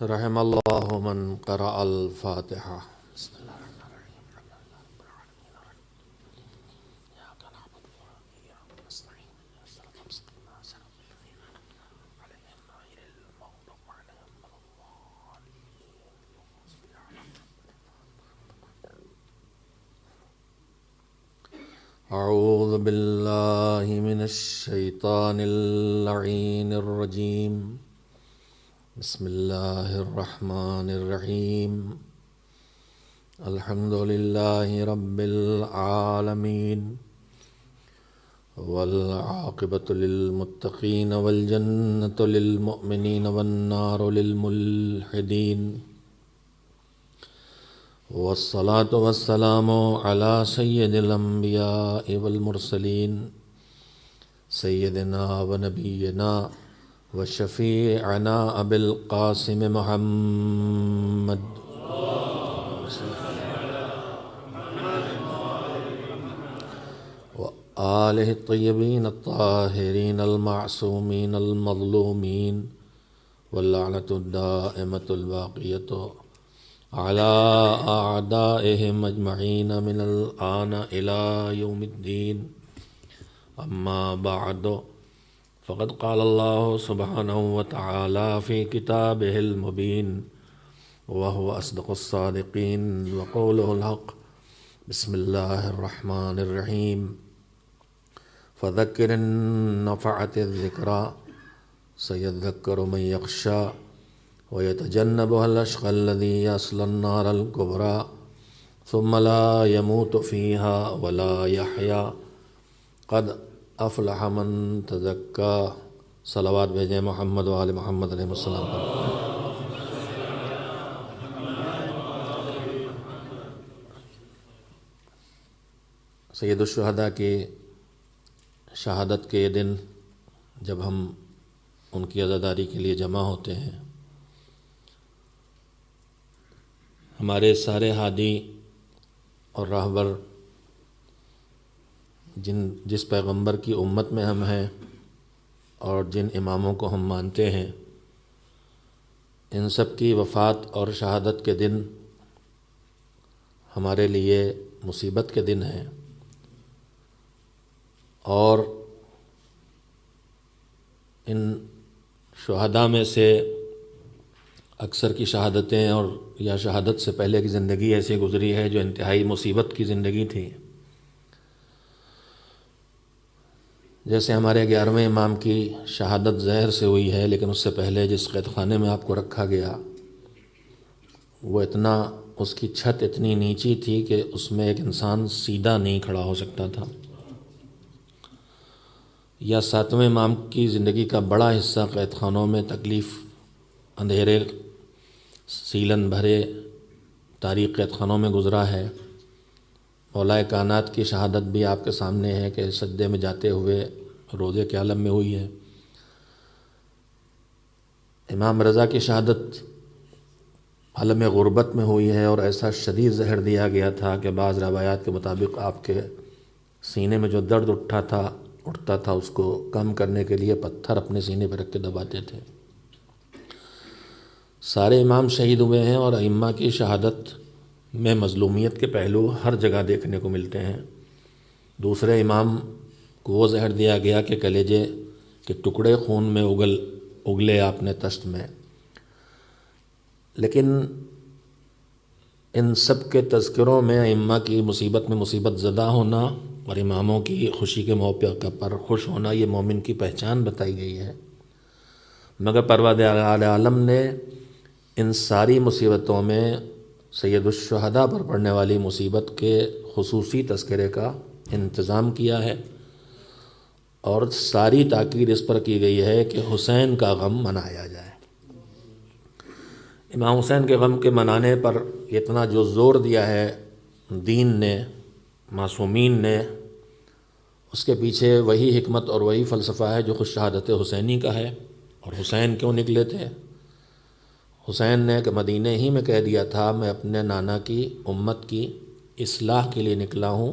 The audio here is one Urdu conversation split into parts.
رحم اللہ من قرأ الفاتحہ. بسم اللہ الرحمن الرحیم. الحمد للہ رب العالمین الرحمن الرحیم ایاک نعبد وإیاک نستعین اهدنا الصراط المستقیم صراط الذین أنعمت علیہم غیر المغضوب علیہم ولا الضالین. اعوذ باللہ من الشیطان اللعین الرجیم. بسم اللہ الرحمن الرحیم. الحمد للہ رب العالمین والعاقبۃ للمتقین والجنۃ للمؤمنین والنار للملحدین والصلاة والسلام علی سید الانبیاء والمرسلین سیدنا ونبینا وشفیعنا ابی القاسم محمد وآلہ الطیبین الطاہرین المعصومین المظلومین واللعنۃ الدائمۃ الباقیۃ علی اعدائہم اجمعین من الآن الی یوم الدین. اما بعد فقد قال اللہ سبحانہ وتعالی فی کتابہ المبین وهو اصدق الصادقین وقولہ الحق. بسم اللہ الرحمن الرحیم. فذکر ان نفعت الذکریٰ سیذکر من یخشی ویتجنبها الاشقی الذی یصلی النار الکبریٰ ثم لا يموت فیہا ولا یحییٰ قد افلح من تزکا. صلوات بھیجیں محمد و آل محمد علیہ السلام پر. سید الشہداء کی شہادت کے یہ دن جب ہم ان کی عزاداری کے لیے جمع ہوتے ہیں، ہمارے سارے ہادی اور راہبر جس پیغمبر کی امت میں ہم ہیں اور جن اماموں کو ہم مانتے ہیں، ان سب کی وفات اور شہادت کے دن ہمارے لیے مصیبت کے دن ہیں. اور ان شہداء میں سے اکثر کی شہادتیں اور یا شہادت سے پہلے کی زندگی ایسی گزری ہے جو انتہائی مصیبت کی زندگی تھی. جیسے ہمارے 11ویں امام کی شہادت زہر سے ہوئی ہے، لیکن اس سے پہلے جس قید خانے میں آپ کو رکھا گیا وہ اس کی چھت اتنی نیچی تھی کہ اس میں ایک انسان سیدھا نہیں کھڑا ہو سکتا تھا. یا 7ویں امام کی زندگی کا بڑا حصہ قید خانوں میں تکلیف، اندھیرے، سیلن بھرے تاریک قید خانوں میں گزرا ہے. مولا کائنات کی شہادت بھی آپ کے سامنے ہے کہ سجدے میں جاتے ہوئے روضے کے عالم میں ہوئی ہے. امام رضا کی شہادت عالم غربت میں ہوئی ہے، اور ایسا شدید زہر دیا گیا تھا کہ بعض روایات کے مطابق آپ کے سینے میں جو درد اٹھتا تھا اس کو کم کرنے کے لیے پتھر اپنے سینے پہ رکھ کے دباتے تھے. سارے امام شہید ہوئے ہیں، اور ائمہ کی شہادت میں مظلومیت کے پہلو ہر جگہ دیکھنے کو ملتے ہیں. دوسرے امام کو وہ زہر دیا گیا کہ کلیجے کے ٹکڑے خون میں اگلے آپ نے تشت میں. لیکن ان سب کے تذکروں میں ائمہ کی مصیبت میں مصیبت زدہ ہونا اور اماموں کی خوشی کے موقع پر خوش ہونا یہ مومن کی پہچان بتائی گئی ہے. مگر پروردگار عالم نے ان ساری مصیبتوں میں سید الشہداء پر پڑنے والی مصیبت کے خصوصی تذکرے کا انتظام کیا ہے، اور ساری تاکید اس پر کی گئی ہے کہ حسین کا غم منایا جائے. امام حسین کے غم کے منانے پر اتنا جو زور دیا ہے دین نے، معصومین نے، اس کے پیچھے وہی حکمت اور وہی فلسفہ ہے جو خود شہادت حسینی کا ہے. اور حسین کیوں نکلے تھے؟ حسین نے کہ مدینہ ہی میں کہہ دیا تھا میں اپنے نانا کی امت کی اصلاح کے لیے نکلا ہوں.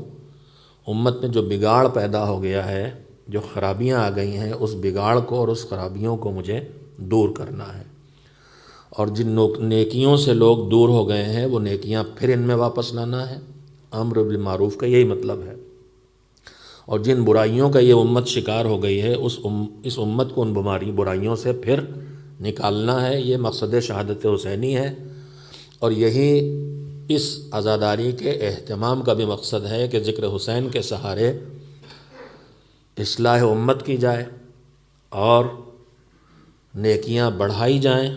امت میں جو بگاڑ پیدا ہو گیا ہے، جو خرابیاں آ گئی ہیں، اس بگاڑ کو اور اس خرابیوں کو مجھے دور کرنا ہے. اور جن نیکیوں سے لوگ دور ہو گئے ہیں وہ نیکیاں پھر ان میں واپس لانا ہے۔ امر بالمعروف کا یہی مطلب ہے۔ اور جن برائیوں کا یہ امت شکار ہو گئی ہے اس امت کو ان برائیوں سے پھر نکالنا ہے۔ یہ مقصد شہادت حسینی ہے، اور یہی اس عزاداری کے اہتمام کا بھی مقصد ہے کہ ذکر حسین کے سہارے اصلاح امت کی جائے اور نیکیاں بڑھائی جائیں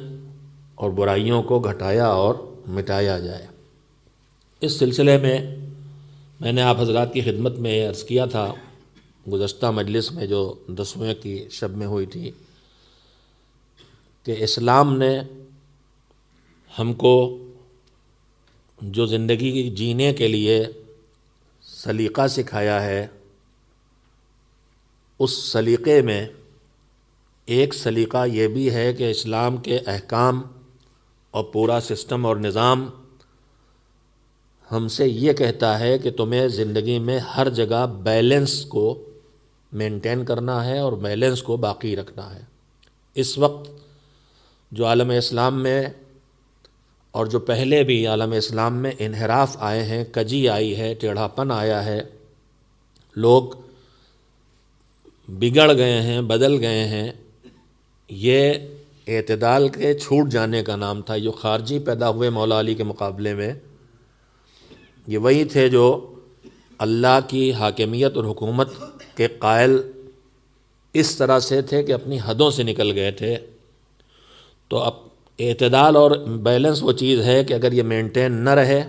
اور برائیوں کو گھٹایا اور مٹایا جائے۔ اس سلسلے میں نے آپ حضرات کی خدمت میں عرض کیا تھا گزشتہ مجلس میں جو 10ویں کی شب میں ہوئی تھی کہ اسلام نے ہم کو جو زندگی جینے کے لیے سلیقہ سکھایا ہے، اس سلیقے میں ایک سلیقہ یہ بھی ہے کہ اسلام کے احکام اور پورا سسٹم اور نظام ہم سے یہ کہتا ہے کہ تمہیں زندگی میں ہر جگہ بیلنس کو مینٹین کرنا ہے اور بیلنس کو باقی رکھنا ہے۔ اس وقت جو عالم اسلام میں اور جو پہلے بھی عالم اسلام میں انحراف آئے ہیں، کجی آئی ہے، ٹیڑھا پن آیا ہے، لوگ بگڑ گئے ہیں، بدل گئے ہیں، یہ اعتدال کے چھوٹ جانے کا نام تھا۔ جو خارجی پیدا ہوئے مولا علی کے مقابلے میں، یہ وہی تھے جو اللہ کی حاکمیت اور حکومت کے قائل اس طرح سے تھے کہ اپنی حدوں سے نکل گئے تھے۔ تو اب اعتدال اور بیلنس وہ چیز ہے کہ اگر یہ مینٹین نہ رہے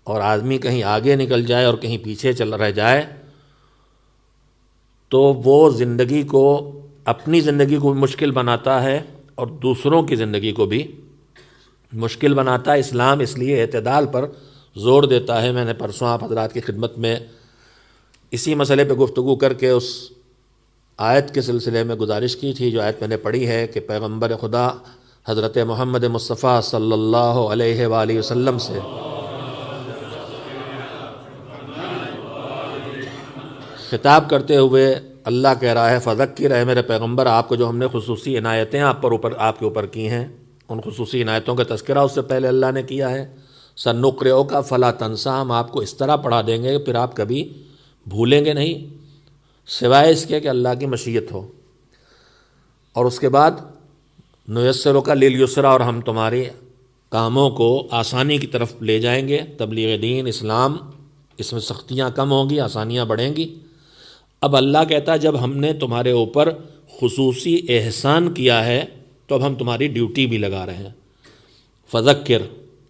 اور آدمی کہیں آگے نکل جائے اور کہیں پیچھے رہ جائے تو وہ زندگی کو، اپنی زندگی کو بھی مشکل بناتا ہے اور دوسروں کی زندگی کو بھی مشکل بناتا ہے۔ اسلام اس لیے اعتدال پر زور دیتا ہے۔ میں نے پرسوں آپ حضرات کی خدمت میں اسی مسئلے پہ گفتگو کر کے اس آیت کے سلسلے میں گزارش کی تھی، جو آیت میں نے پڑھی ہے کہ پیغمبر خدا حضرت محمد مصطفیٰ صلی اللہ علیہ وآلہ وسلم سے خطاب کرتے ہوئے اللہ کہہ رہا ہے فذکر، اے میرے پیغمبر، آپ کو جو ہم نے خصوصی عنایتیں آپ کے اوپر کی ہیں، ان خصوصی عنایتوں کا تذکرہ اس سے پہلے اللہ نے کیا ہے۔ سنقرئک فلا تنسى، ہم آپ کو اس طرح پڑھا دیں گے پھر آپ کبھی بھولیں گے نہیں، سوائے اس کے کہ اللہ کی مشیت ہو۔ اور اس کے بعد نیسرک للیسری، اور ہم تمہارے کاموں کو آسانی کی طرف لے جائیں گے۔ تبلیغ دین اسلام، اس میں سختیاں کم ہوں گی، آسانیاں بڑھیں گی۔ اب اللہ کہتا ہے جب ہم نے تمہارے اوپر خصوصی احسان کیا ہے تو اب ہم تمہاری ڈیوٹی بھی لگا رہے ہیں۔ فذکر،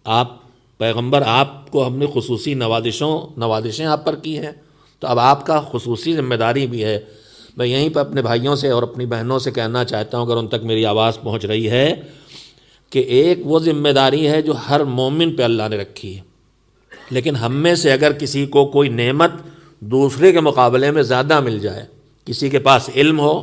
آپ پیغمبر، آپ کو ہم نے خصوصی نوازشیں آپ پر کی ہیں، تو اب آپ کا خصوصی ذمہ داری بھی ہے۔ میں یہیں پہ اپنے بھائیوں سے اور اپنی بہنوں سے کہنا چاہتا ہوں، اگر ان تک میری آواز پہنچ رہی ہے، کہ ایک وہ ذمہ داری ہے جو ہر مومن پہ اللہ نے رکھی ہے، لیکن ہم میں سے اگر کسی کو کوئی نعمت دوسرے کے مقابلے میں زیادہ مل جائے، کسی کے پاس علم ہو،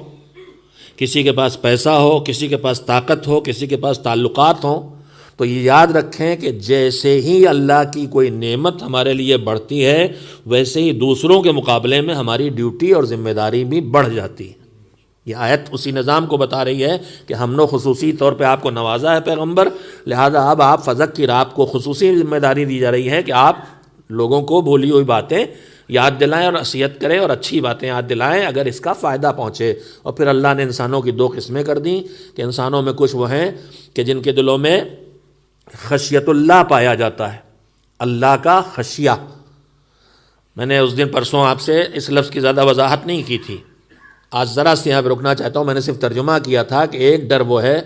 کسی کے پاس پیسہ ہو، کسی کے پاس طاقت ہو، کسی کے پاس تعلقات ہوں، تو یہ یاد رکھیں کہ جیسے ہی اللہ کی کوئی نعمت ہمارے لیے بڑھتی ہے، ویسے ہی دوسروں کے مقابلے میں ہماری ڈیوٹی اور ذمہ داری بھی بڑھ جاتی ہے۔ یہ آیت اسی نظام کو بتا رہی ہے کہ ہم نے خصوصی طور پہ آپ کو نوازا ہے پیغمبر، لہذا اب آپ فذکر، آپ کو خصوصی ذمہ داری دی جا رہی ہے کہ آپ لوگوں کو بھولی ہوئی باتیں یاد دلائیں اور نصیحت کریں اور اچھی باتیں یاد دلائیں اگر اس کا فائدہ پہنچے۔ اور پھر اللہ نے انسانوں کی 2 قسمیں کر دیں کہ انسانوں میں کچھ وہ ہیں کہ جن کے دلوں میں خشیت اللہ پایا جاتا ہے، اللہ کا خشیہ۔ میں نے اس دن پرسوں آپ سے اس لفظ کی زیادہ وضاحت نہیں کی تھی، آج ذرا سے یہاں پہ رکنا چاہتا ہوں۔ میں نے صرف ترجمہ کیا تھا کہ ایک ڈر وہ ہے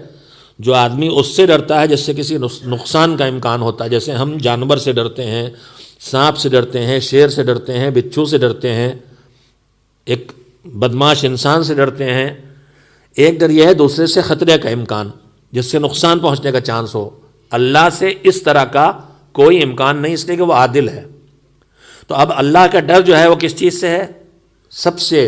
جو آدمی اس سے ڈرتا ہے جس سے کسی نقصان کا امکان ہوتا ہے، جیسے ہم جانور سے ڈرتے ہیں، سانپ سے ڈرتے ہیں، شیر سے ڈرتے ہیں، بچھو سے ڈرتے ہیں، ایک بدماش انسان سے ڈرتے ہیں۔ ایک ڈر یہ ہے دوسرے سے خطرے کا امکان، جس سے نقصان پہنچنے کا چانس ہو۔ اللہ سے اس طرح کا کوئی امکان نہیں، اس لیے کہ وہ عادل ہے۔ تو اب اللہ کا ڈر جو ہے وہ کس چیز سے ہے؟ سب سے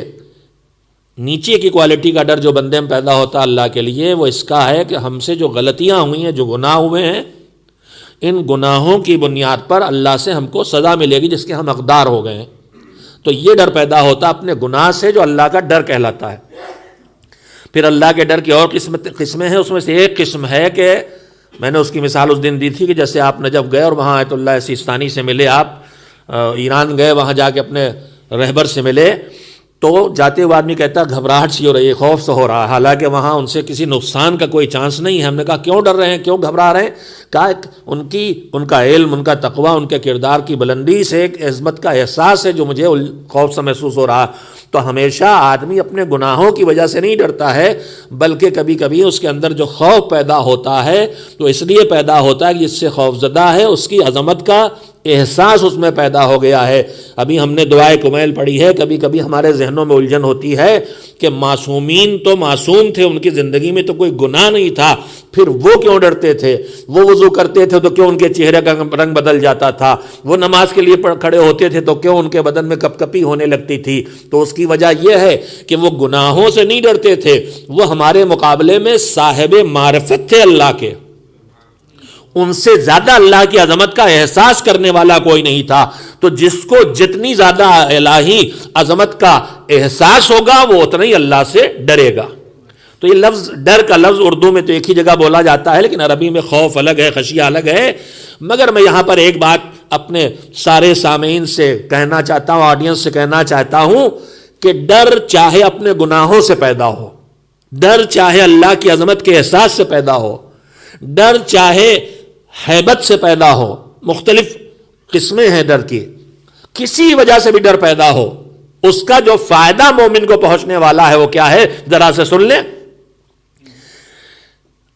نیچے کی کوالٹی کا ڈر جو بندے میں پیدا ہوتا ہے اللہ کے لیے، وہ اس کا ہے کہ ہم سے جو غلطیاں ہوئی ہیں، جو گناہ ہوئے ہیں، ان گناہوں کی بنیاد پر اللہ سے ہم کو سزا ملے گی جس کے ہم حقدار ہو گئے ہیں۔ تو یہ ڈر پیدا ہوتا اپنے گناہ سے، جو اللہ کا ڈر کہلاتا ہے۔ پھر اللہ کے ڈر کی اور قسمیں ہیں، اس میں سے ایک قسم ہے کہ میں نے اس کی مثال اس دن دی تھی کہ جیسے آپ نجف گئے اور وہاں آیت اللہ سیستانی سے ملے، آپ ایران گئے وہاں جا کے اپنے رہبر سے ملے، تو جاتے ہوئے آدمی کہتا ہے گھبراہٹ سی ہو رہی ہے، خوف سے ہو رہا ہے، حالانکہ وہاں ان سے کسی نقصان کا کوئی چانس نہیں ہے۔ ہم نے کہا کیوں ڈر رہے ہیں، کیوں گھبرا رہے ہیں؟ کہا ان کا علم، ان کا تقوی، ان کے کردار کی بلندی سے ایک عظمت کا احساس ہے جو مجھے خوف سے محسوس ہو رہا۔ تو ہمیشہ آدمی اپنے گناہوں کی وجہ سے نہیں ڈرتا ہے، بلکہ کبھی کبھی اس کے اندر جو خوف پیدا ہوتا ہے تو اس لیے پیدا ہوتا ہے کہ جس سے خوف زدہ ہے اس کی عظمت کا احساس اس میں پیدا ہو گیا ہے۔ ابھی ہم نے دعائے کمیل پڑھی ہے، کبھی کبھی ہمارے ذہنوں میں الجھن ہوتی ہے کہ معصومین تو معصوم تھے، ان کی زندگی میں تو کوئی گناہ نہیں تھا، پھر وہ کیوں ڈرتے تھے؟ وہ وضو کرتے تھے تو کیوں ان کے چہرے کا رنگ بدل جاتا تھا؟ وہ نماز کے لیے کھڑے ہوتے تھے تو کیوں ان کے بدن میں کپ کپی ہونے لگتی تھی؟ تو اس کی وجہ یہ ہے کہ وہ گناہوں سے نہیں ڈرتے تھے، وہ ہمارے مقابلے میں صاحب معرفت تھے اللہ کے، ان سے زیادہ اللہ کی عظمت کا احساس کرنے والا کوئی نہیں تھا۔ تو جس کو جتنی زیادہ الہی عظمت کا احساس ہوگا وہ اتنا ہی اللہ سے ڈرے گا۔ تو یہ لفظ ڈر کا لفظ اردو میں تو ایک ہی جگہ بولا جاتا ہے، لیکن عربی میں خوف الگ ہے، خشیہ الگ ہے۔ مگر میں یہاں پر ایک بات اپنے سارے سامعین سے کہنا چاہتا ہوں، آڈینس سے کہنا چاہتا ہوں کہ ڈر چاہے اپنے گناہوں سے پیدا ہو، ڈر چاہے اللہ کی عظمت کے احساس سے پیدا ہو، ڈر چاہے ہیبت سے پیدا ہو، مختلف قسمیں ہیں ڈر کی، کسی وجہ سے بھی ڈر پیدا ہو، اس کا جو فائدہ مومن کو پہنچنے والا ہے وہ کیا ہے؟ ذرا سے سن لیں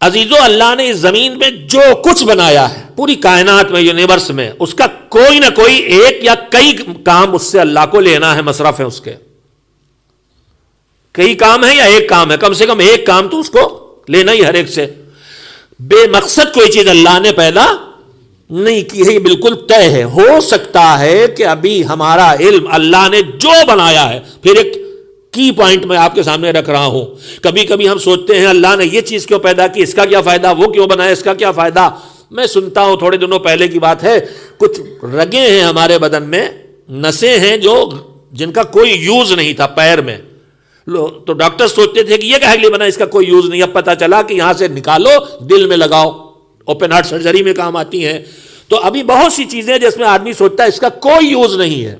عزیزو، اللہ نے اس زمین میں جو کچھ بنایا ہے، پوری کائنات میں، یونیورس میں، اس کا کوئی نہ کوئی ایک یا کئی کام اس سے اللہ کو لینا ہے، مصرف ہے اس کے، کئی کام ہے یا ایک کام ہے، کم سے کم ایک کام تو اس کو لینا ہی ہر ایک سے۔ بے مقصد کوئی چیز اللہ نے پیدا نہیں کی ہے، یہ بالکل طے ہے۔ ہو سکتا ہے کہ ابھی ہمارا علم اللہ نے جو بنایا ہے، پھر ایک کی پوائنٹ میں آپ کے سامنے رکھ رہا ہوں، کبھی کبھی ہم سوچتے ہیں اللہ نے یہ چیز کیوں پیدا کی، اس کا کیا فائدہ، وہ کیوں بنایا، اس کا کیا فائدہ۔ میں سنتا ہوں، تھوڑے دنوں پہلے کی بات ہے، کچھ رگیں ہیں ہمارے بدن میں، نسیں ہیں جن کا کوئی یوز نہیں تھا پیر میں، تو ڈاکٹر سوچتے تھے کہ یہ کہنے کے لیے بنا، اس کا کوئی یوز نہیں، اب پتا چلا کہ یہاں سے نکالو دل میں لگاؤ، اوپن ہارٹ سرجری میں کام آتی ہیں۔ تو ابھی بہت سی چیزیں جس میں آدمی سوچتا ہے اس کا کوئی یوز نہیں ہے،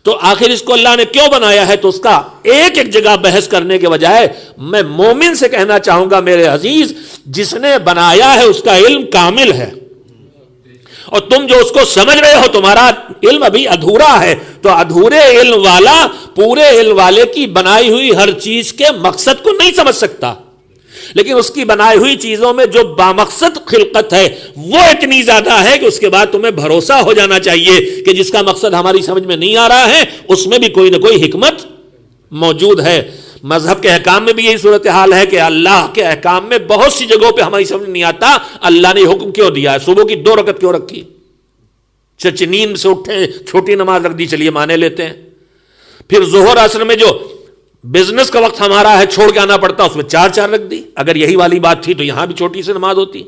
تو آخر اس کو اللہ نے کیوں بنایا ہے؟ تو اس کا ایک ایک جگہ بحث کرنے کے بجائے میں مومن سے کہنا چاہوں گا میرے عزیز، جس نے بنایا ہے اس کا علم کامل ہے، اور تم جو اس کو سمجھ رہے ہو تمہارا علم ابھی ادھورا ہے۔ تو ادھورے علم والا پورے علم والے کی بنائی ہوئی ہر چیز کے مقصد کو نہیں سمجھ سکتا، لیکن اس کی بنائی ہوئی چیزوں میں جو بامقصد خلقت ہے وہ اتنی زیادہ ہے کہ اس کے بعد تمہیں بھروسہ ہو جانا چاہیے کہ جس کا مقصد ہماری سمجھ میں نہیں آ رہا ہے اس میں بھی کوئی نہ کوئی حکمت موجود ہے۔ مذہب کے احکام میں بھی یہی صورتحال ہے کہ اللہ کے احکام میں بہت سی جگہوں پہ ہماری سمجھ نہیں آتا اللہ نے حکم کیوں دیا ہے، صبح کی 2 رکعت کیوں رکھی، نیند سے اٹھے چھوٹی نماز رکھ دی، چلیے مانے لیتے ہیں، پھر ظہر عصر میں جو بزنس کا وقت ہمارا ہے چھوڑ کے آنا پڑتا اس میں 4 رکھ دی، اگر یہی والی بات تھی تو یہاں بھی چھوٹی سی نماز ہوتی،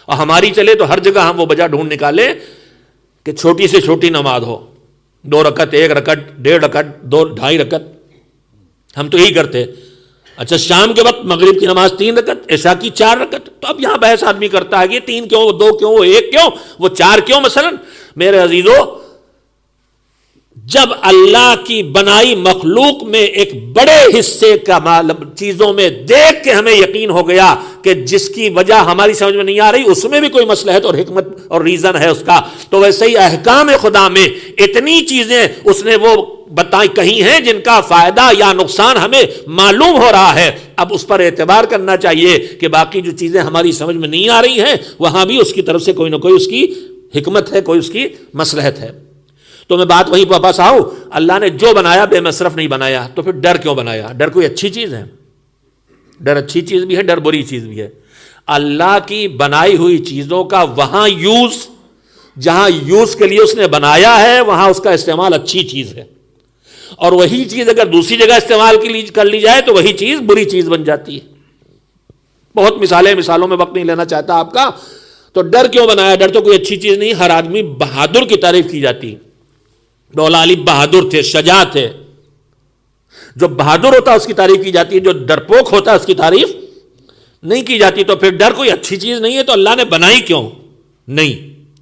اور ہماری چلے تو ہر جگہ ہم وہ وجہ ڈھونڈ نکالے کہ چھوٹی سے چھوٹی نماز ہو، 2 رکعت، 1 رکعت، 1.5 رکعت، 2 2.5 رکعت، ہم تو یہی کرتے۔ اچھا شام کے وقت مغرب کی نماز 3 رکعت، عشاء کی 4 رکعت، تو اب یہاں بحث آدمی کرتا ہے کہ 3 کیوں، وہ 2 کیوں، وہ 1 کیوں، وہ 4 کیوں۔ مثلا میرے عزیزو، جب اللہ کی بنائی مخلوق میں ایک بڑے حصے کا چیزوں میں دیکھ کے ہمیں یقین ہو گیا کہ جس کی وجہ ہماری سمجھ میں نہیں آ رہی اس میں بھی کوئی مصلحت اور حکمت اور ریزن ہے اس کا، تو ویسے ہی احکام خدا میں اتنی چیزیں اس نے وہ بتائی کہیں ہیں جن کا فائدہ یا نقصان ہمیں معلوم ہو رہا ہے، اب اس پر اعتبار کرنا چاہیے کہ باقی جو چیزیں ہماری سمجھ میں نہیں آ رہی ہیں وہاں بھی اس کی طرف سے کوئی نہ کوئی اس کی حکمت ہے، کوئی اس کی مصلحت ہے۔ تو میں بات وہیں واپس آؤں، اللہ نے جو بنایا بے مصرف نہیں بنایا، تو پھر ڈر کیوں بنایا؟ ڈر کوئی اچھی چیز ہے؟ ڈر اچھی چیز بھی ہے، ڈر بری چیز بھی ہے۔ اللہ کی بنائی ہوئی چیزوں کا وہاں یوز، جہاں یوز کے لیے اس نے بنایا ہے وہاں اس کا استعمال اچھی چیز ہے، اور وہی چیز اگر دوسری جگہ استعمال کر لی جائے تو وہی چیز بری چیز بن جاتی ہے۔ بہت مثالوں میں وقت نہیں لینا چاہتا آپ کا۔ تو ڈر کیوں بنایا؟ ڈر تو کوئی اچھی چیز نہیں، ہر آدمی بہادر کی تعریف کی جاتی، مولا علی بہادر تھے، شجاع تھے، جو بہادر ہوتا ہے اس کی تعریف کی جاتی ہے، جو ڈرپوک ہوتا ہے اس کی تعریف نہیں کی جاتی تو پھر ڈر کوئی اچھی چیز نہیں ہے، تو اللہ نے بنائی کیوں نہیں؟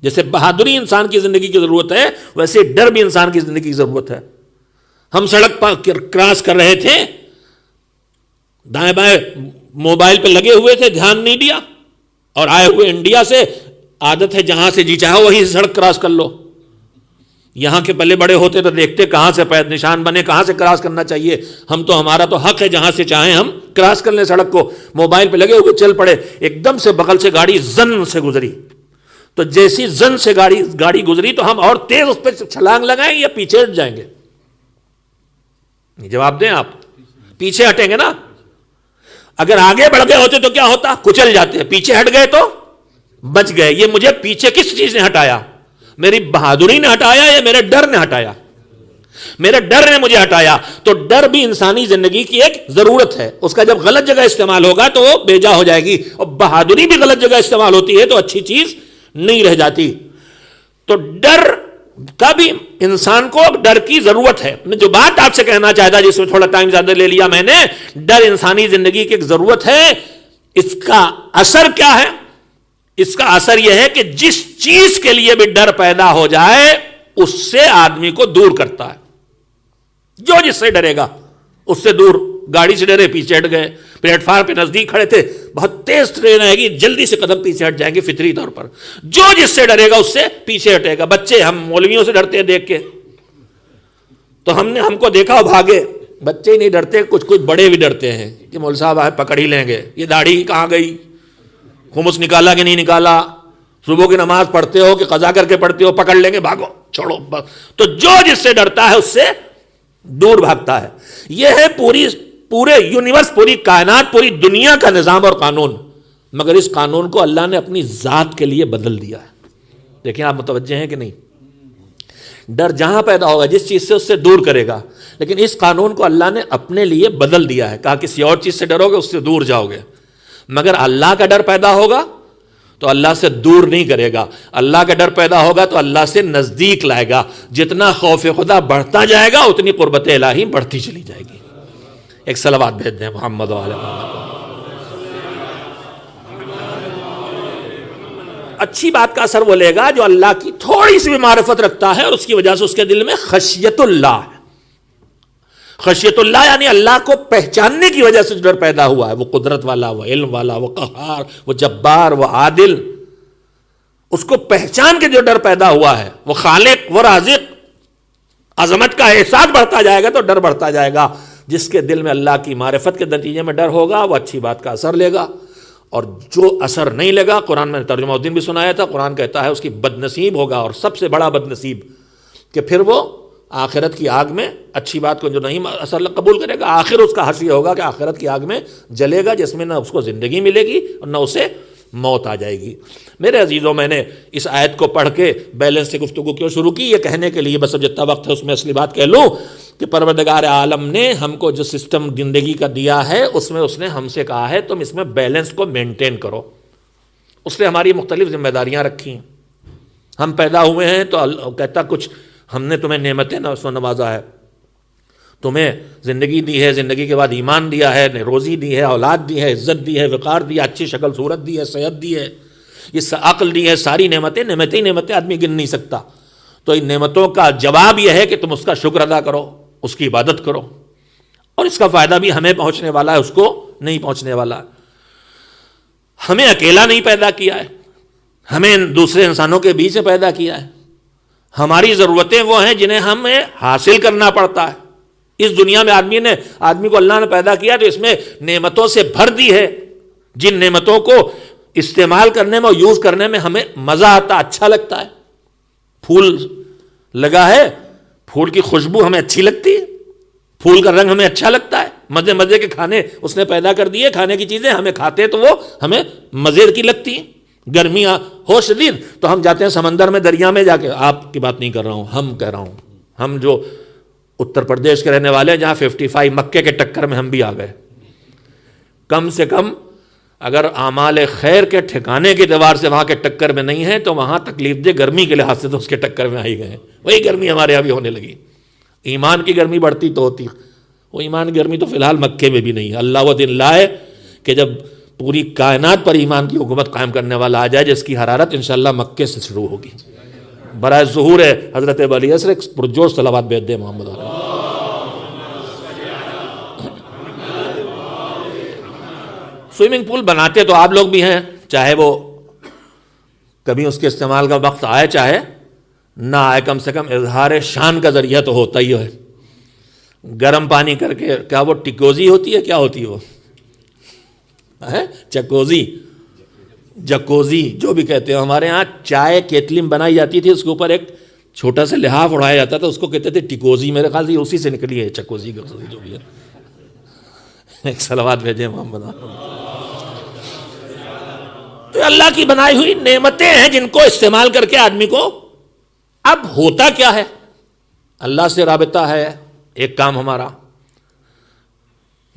جیسے بہادری انسان کی زندگی کی ضرورت ہے، ویسے ڈر بھی انسان کی زندگی کی ضرورت ہے۔ ہم سڑک پر کراس کر رہے تھے، دائیں بائیں موبائل پہ لگے ہوئے تھے، دھیان نہیں دیا، اور آئے ہوئے انڈیا سے، عادت ہے جہاں سے جی چاہو وہی سڑک کراس کر لو۔ یہاں کے پلے بڑے ہوتے تو دیکھتے کہاں سے پیر نشان بنے، کہاں سے کراس کرنا چاہیے۔ ہم تو ہمارا تو حق ہے جہاں سے چاہیں ہم کراس کر لیں سڑک کو، موبائل پہ لگے ہوئے چل پڑے، ایک دم سے بغل سے گاڑی زن سے گزری، تو جیسی زن سے گاڑی گزری تو ہم اور تیز اس پہ چھلانگ لگائیں یا پیچھے ہٹ جائیں گے؟ جواب دیں آپ، پیچھے ہٹیں گے نا۔ اگر آگے بڑھ گئے ہوتے تو کیا ہوتا؟ کچل جاتے، پیچھے ہٹ گئے تو بچ گئے۔ یہ مجھے پیچھے کس چیز نے ہٹایا؟ میری بہادری نے ہٹایا یا میرے ڈر نے ہٹایا؟ میرے ڈر نے مجھے ہٹایا۔ تو ڈر بھی انسانی زندگی کی ایک ضرورت ہے، اس کا جب غلط جگہ استعمال ہوگا تو وہ بے جا ہو جائے گی، اور بہادری بھی غلط جگہ استعمال ہوتی ہے تو اچھی چیز نہیں رہ جاتی۔ تو ڈر کا بھی انسان کو ڈر کی ضرورت ہے۔ میں جو بات آپ سے کہنا چاہتا، جس میں تھوڑا ٹائم زیادہ لے لیا میں نے، ڈر انسانی زندگی کی ایک ضرورت ہے۔ اس کا اثر کیا ہے؟ اس کا اثر یہ ہے کہ جس چیز کے لیے بھی ڈر پیدا ہو جائے اس سے آدمی کو دور کرتا ہے۔ جو جس سے ڈرے گا اس سے دور، گاڑی سے ڈرے پیچھے ہٹ گئے، پلیٹ فارم پہ نزدیک کھڑے تھے، بہت تیز ٹرین آئے گی، جلدی سے قدم پیچھے ہٹ جائیں گے فطری طور پر۔ جو جس سے ڈرے گا اس سے پیچھے ہٹے گا۔ بچے، ہم مولویوں سے ڈرتے ہیں دیکھ کے، تو ہم کو دیکھا بھاگے۔ بچے ہی نہیں ڈرتے، کچھ بڑے بھی ڈرتے ہیں کہ مول صاحب آئے پکڑ ہی لیں گے، یہ داڑھی کہاں گئی، خمس نکالا کہ نہیں نکالا، صبح کی نماز پڑھتے ہو کہ قضا کر کے پڑھتے ہو، پکڑ لیں گے، بھاگو چھوڑو۔ تو جو جس سے ڈرتا ہے اس سے دور بھاگتا ہے۔ یہ ہے پورے یونیورس، پوری کائنات، پوری دنیا کا نظام اور قانون۔ مگر اس قانون کو اللہ نے اپنی ذات کے لیے بدل دیا ہے۔ دیکھیں آپ متوجہ ہیں کہ نہیں؟ ڈر جہاں پیدا ہوگا جس چیز سے اس سے دور کرے گا، لیکن اس قانون کو اللہ نے اپنے لیے بدل دیا ہے۔ کہا کسی اور چیز سے ڈرو گے اس سے دور جاؤ گے، مگر اللہ کا ڈر پیدا ہوگا تو اللہ سے دور نہیں کرے گا۔ اللہ کا ڈر پیدا ہوگا تو اللہ سے نزدیک لائے گا۔ جتنا خوف خدا بڑھتا جائے گا اتنی قربت الہی بڑھتی چلی جائے گی۔ ایک صلوات بھیج دیں محمد و آل محمد۔ اچھی بات کا اثر وہ لے گا جو اللہ کی تھوڑی سی بھی معرفت رکھتا ہے اور اس کی وجہ سے اس کے دل میں خشیت اللہ ہے۔ خشیت اللہ یعنی اللہ کو پہچاننے کی وجہ سے جو ڈر پیدا ہوا ہے، وہ قدرت والا، وہ علم والا، وہ قہار، وہ جبار، وہ عادل، اس کو پہچان کے جو ڈر پیدا ہوا ہے، وہ خالق، وہ رازق، عظمت کا احساس بڑھتا جائے گا تو ڈر بڑھتا جائے گا۔ جس کے دل میں اللہ کی معرفت کے نتیجے میں ڈر ہوگا وہ اچھی بات کا اثر لے گا، اور جو اثر نہیں لے گا، قرآن میں ترجمہ الدین بھی سنایا تھا، قرآن کہتا ہے اس کی بد نصیب ہوگا، اور سب سے بڑا بد نصیب کہ پھر وہ آخرت کی آگ میں اچھی بات کو جو نہیں اثر قبول کرے گا، آخر اس کا حشر یہ ہوگا کہ آخرت کی آگ میں جلے گا، جس میں نہ اس کو زندگی ملے گی اور نہ اسے موت آ جائے گی۔ میرے عزیزوں، میں نے اس آیت کو پڑھ کے بیلنس سے گفتگو کیوں شروع کی؟ یہ کہنے کے لیے، بس اب جتنا وقت ہے اس میں اصلی بات کہہ لوں کہ پروردگار عالم نے ہم کو جو سسٹم زندگی کا دیا ہے اس میں اس نے ہم سے کہا ہے تم اس میں بیلنس کو مینٹین کرو۔ اس نے ہماری مختلف ذمہ داریاں رکھی۔ ہم پیدا ہوئے ہیں تو کہتا کچھ ہم نے تمہیں نعمتیں نوازا ہے، تمہیں زندگی دی ہے، زندگی کے بعد ایمان دیا ہے، روزی دی ہے، اولاد دی ہے، عزت دی ہے، وقار دی ہے، اچھی شکل صورت دی ہے، صحت دی ہے، یہ عقل دی ہے، ساری نعمتیں آدمی گن نہیں سکتا۔ تو ان نعمتوں کا جواب یہ ہے کہ تم اس کا شکر ادا کرو، اس کی عبادت کرو، اور اس کا فائدہ بھی ہمیں پہنچنے والا ہے، اس کو نہیں پہنچنے والا۔ ہمیں اکیلا نہیں پیدا کیا ہے، ہمیں دوسرے انسانوں کے بیچ میں پیدا کیا ہے۔ ہماری ضرورتیں وہ ہیں جنہیں ہمیں حاصل کرنا پڑتا ہے۔ اس دنیا میں آدمی کو اللہ نے پیدا کیا تو اس میں نعمتوں سے بھر دی ہے، جن نعمتوں کو استعمال کرنے میں اور یوز کرنے میں ہمیں مزہ آتا، اچھا لگتا ہے۔ پھول لگا ہے، پھول کی خوشبو ہمیں اچھی لگتی ہے، پھول کا رنگ ہمیں اچھا لگتا ہے، مزے کے کھانے اس نے پیدا کر دیے، کھانے کی چیزیں ہمیں کھاتے ہیں تو وہ ہمیں مزے کی لگتی ہیں۔ گرمیاں ہو شدید تو ہم جاتے ہیں سمندر میں، دریا میں جا کے، آپ کی بات نہیں کر رہا ہوں، ہم کہہ رہا ہوں، ہم جو اتر پردیش کے رہنے والے ہیں جہاں 55 مکے کے ٹکر میں ہم بھی آ گئے، کم سے کم اگر اعمال خیر کے ٹھکانے کے اعتبار سے وہاں کے ٹکر میں نہیں ہے تو وہاں تکلیف دہ گرمی کے لحاظ سے تو اس کے ٹکر میں آئی گئے، وہی گرمی ہمارے یہاں بھی ہونے لگی۔ ایمان کی گرمی بڑھتی تو ہوتی، وہ ایمان کی گرمی تو فی الحال مکے میں بھی نہیں ہے۔ اللہ وہ دن لائے کہ جب پوری کائنات پر ایمان کی حکومت قائم کرنے والا آ جائے، جس کی حرارت انشاءاللہ مکے سے شروع ہوگی۔ برائے ظہور ہے حضرت ولی عصر پرجوش صلوات بھیج دے محمد علیہ۔ سوئمنگ پول بناتے تو آپ لوگ بھی ہیں، چاہے وہ کبھی اس کے استعمال کا وقت آئے چاہے نہ آئے، کم سے کم اظہار شان کا ذریعہ تو ہوتا ہی ہے۔ گرم پانی کر کے، کیا وہ ٹکوزی ہوتی ہے، کیا ہوتی ہے وہ چکوزی، جکوزی جو بھی کہتے ہیں، ہمارے ہاں چائے کیتلی میں بنائی جاتی تھی، اس کے اوپر ایک چھوٹا سا لحاف اڑایا جاتا تھا، اس کو کہتے تھے ٹکوزی۔ میرے خیال سے اسی سے نکلی ہے چکوزی جو بھی ہے۔ ایک صلوات بھیجیں محمد۔ تو اللہ کی بنائی ہوئی نعمتیں ہیں جن کو استعمال کر کے آدمی کو، اب ہوتا کیا ہے، اللہ سے رابطہ ہے ایک کام ہمارا،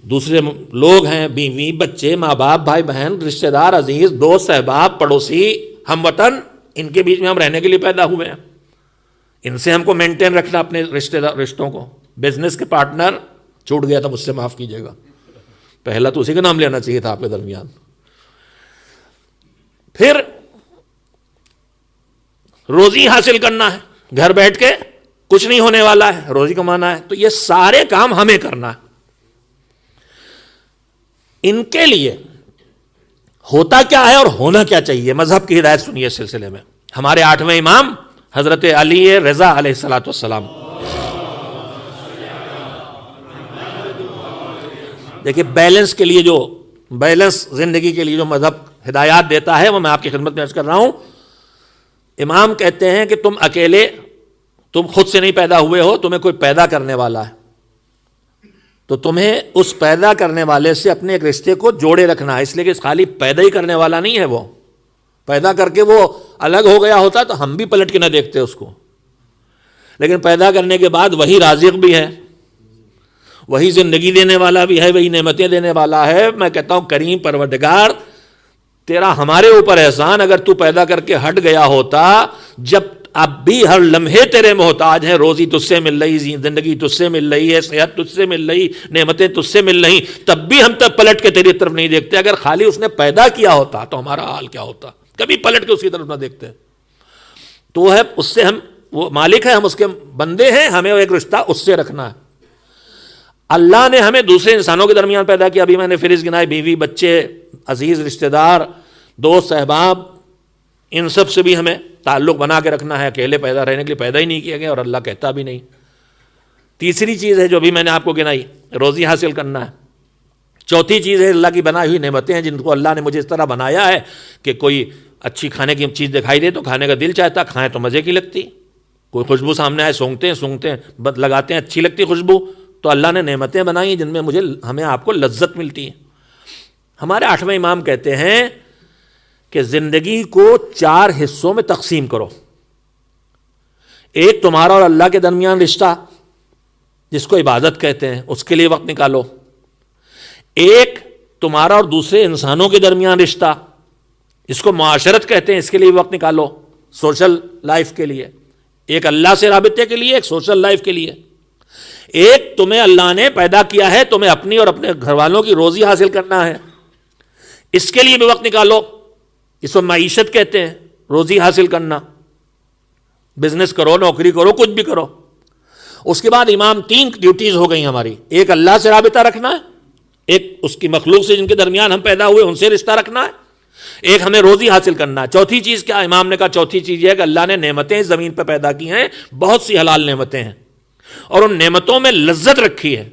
دوسرے لوگ ہیں، بیوی بچے ماں باپ بھائی بہن رشتہ دار عزیز دوست احباب پڑوسی ہم وطن، ان کے بیچ میں ہم رہنے کے لیے پیدا ہوئے ہیں، ان سے ہم کو مینٹین رکھنا اپنے رشتوں کو۔ بزنس کے پارٹنر چھوٹ گیا تھا، مجھ سے معاف کیجیے گا، پہلا تو اسی کا نام لینا چاہیے تھا آپ کے درمیان۔ پھر روزی حاصل کرنا ہے، گھر بیٹھ کے کچھ نہیں ہونے والا ہے، روزی کمانا ہے، تو یہ سارے کام ہمیں کرنا ہے۔ ان کے لیے ہوتا کیا ہے اور ہونا کیا چاہیے، مذہب کی ہدایت سنیے اس سلسلے میں۔ ہمارے 8ویں امام حضرت علی رضا علیہ الصلوۃ والسلام، دیکھیے بیلنس کے لیے، جو بیلنس زندگی کے لیے جو مذہب ہدایات دیتا ہے وہ میں آپ کی خدمت میں عرض کر رہا ہوں۔ امام کہتے ہیں کہ تم اکیلے، تم خود سے نہیں پیدا ہوئے ہو، تمہیں کوئی پیدا کرنے والا ہے، تو تمہیں اس پیدا کرنے والے سے اپنے ایک رشتے کو جوڑے رکھنا ہے، اس لیے کہ خالی پیدا ہی کرنے والا نہیں ہے، وہ پیدا کر کے وہ الگ ہو گیا ہوتا تو ہم بھی پلٹ کے نہ دیکھتے اس کو، لیکن پیدا کرنے کے بعد وہی رازق بھی ہے، وہی زندگی دینے والا بھی ہے، وہی نعمتیں دینے والا ہے۔ میں کہتا ہوں کریم پروردگار تیرا ہمارے اوپر احسان، اگر تو پیدا کر کے ہٹ گیا ہوتا، جب اب بھی ہر لمحے تیرے محتاج ہیں، روزی تجھ سے مل رہی، زندگی تجھ سے مل رہی ہے، صحت تجھ سے مل رہی، نعمتیں تجھ سے مل رہی، تب بھی ہم تب پلٹ کے تیری طرف نہیں دیکھتے۔ اگر خالی اس نے پیدا کیا ہوتا تو ہمارا حال کیا ہوتا، کبھی پلٹ کے اس کی طرف نہ دیکھتے۔ تو وہ ہے، اس سے ہم، وہ مالک ہے، ہم اس کے بندے ہیں، ہمیں ایک رشتہ اس سے رکھنا ہے۔ اللہ نے ہمیں دوسرے انسانوں کے درمیان پیدا کیا، ابھی میں نے فہرست گنائی، بیوی بچے عزیز رشتہ دار دوست احباب، ان سب سے بھی ہمیں تعلق بنا کے رکھنا ہے، اکیلے پیدا رہنے کے لیے پیدا ہی نہیں کیا گیا، اور اللہ کہتا بھی نہیں۔ تیسری چیز ہے جو بھی میں نے آپ کو گنائی، روزی حاصل کرنا ہے۔ چوتھی چیز ہے اللہ کی بنائی ہوئی نعمتیں ہیں جن کو اللہ نے مجھے اس طرح بنایا ہے کہ کوئی اچھی کھانے کی چیز دکھائی دے تو کھانے کا دل چاہتا، کھائیں تو مزے کی لگتی، کوئی خوشبو سامنے آئے سونگتے ہیں لگاتے ہیں، اچھی لگتی خوشبو، تو اللہ نے نعمتیں بنائی ہیں جن میں ہمیں آپ کو لذت ملتی ہے۔ ہمارے 8ویں امام کہتے ہیں کہ زندگی کو 4 حصوں میں تقسیم کرو۔ ایک تمہارا اور اللہ کے درمیان رشتہ جس کو عبادت کہتے ہیں، اس کے لیے وقت نکالو۔ ایک تمہارا اور دوسرے انسانوں کے درمیان رشتہ جس کو معاشرت کہتے ہیں، اس کے لیے وقت نکالو، سوشل لائف کے لیے، ایک اللہ سے رابطے کے لیے، ایک سوشل لائف کے لیے۔ ایک تمہیں اللہ نے پیدا کیا ہے، تمہیں اپنی اور اپنے گھر والوں کی روزی حاصل کرنا ہے، اس کے لیے بھی وقت نکالو، اس کو معیشت کہتے ہیں، روزی حاصل کرنا، بزنس کرو، نوکری کرو، کچھ بھی کرو۔ اس کے بعد امام 3 ڈیوٹیز ہو گئی ہماری، ایک اللہ سے رابطہ رکھنا ہے، ایک اس کی مخلوق سے جن کے درمیان ہم پیدا ہوئے ان سے رشتہ رکھنا ہے، ایک ہمیں روزی حاصل کرنا ہے۔ چوتھی چیز کیا؟ امام نے کہا چوتھی چیز یہ ہے کہ اللہ نے نعمتیں زمین پہ پیدا کی ہیں، بہت سی حلال نعمتیں ہیں، اور ان نعمتوں میں لذت رکھی ہے۔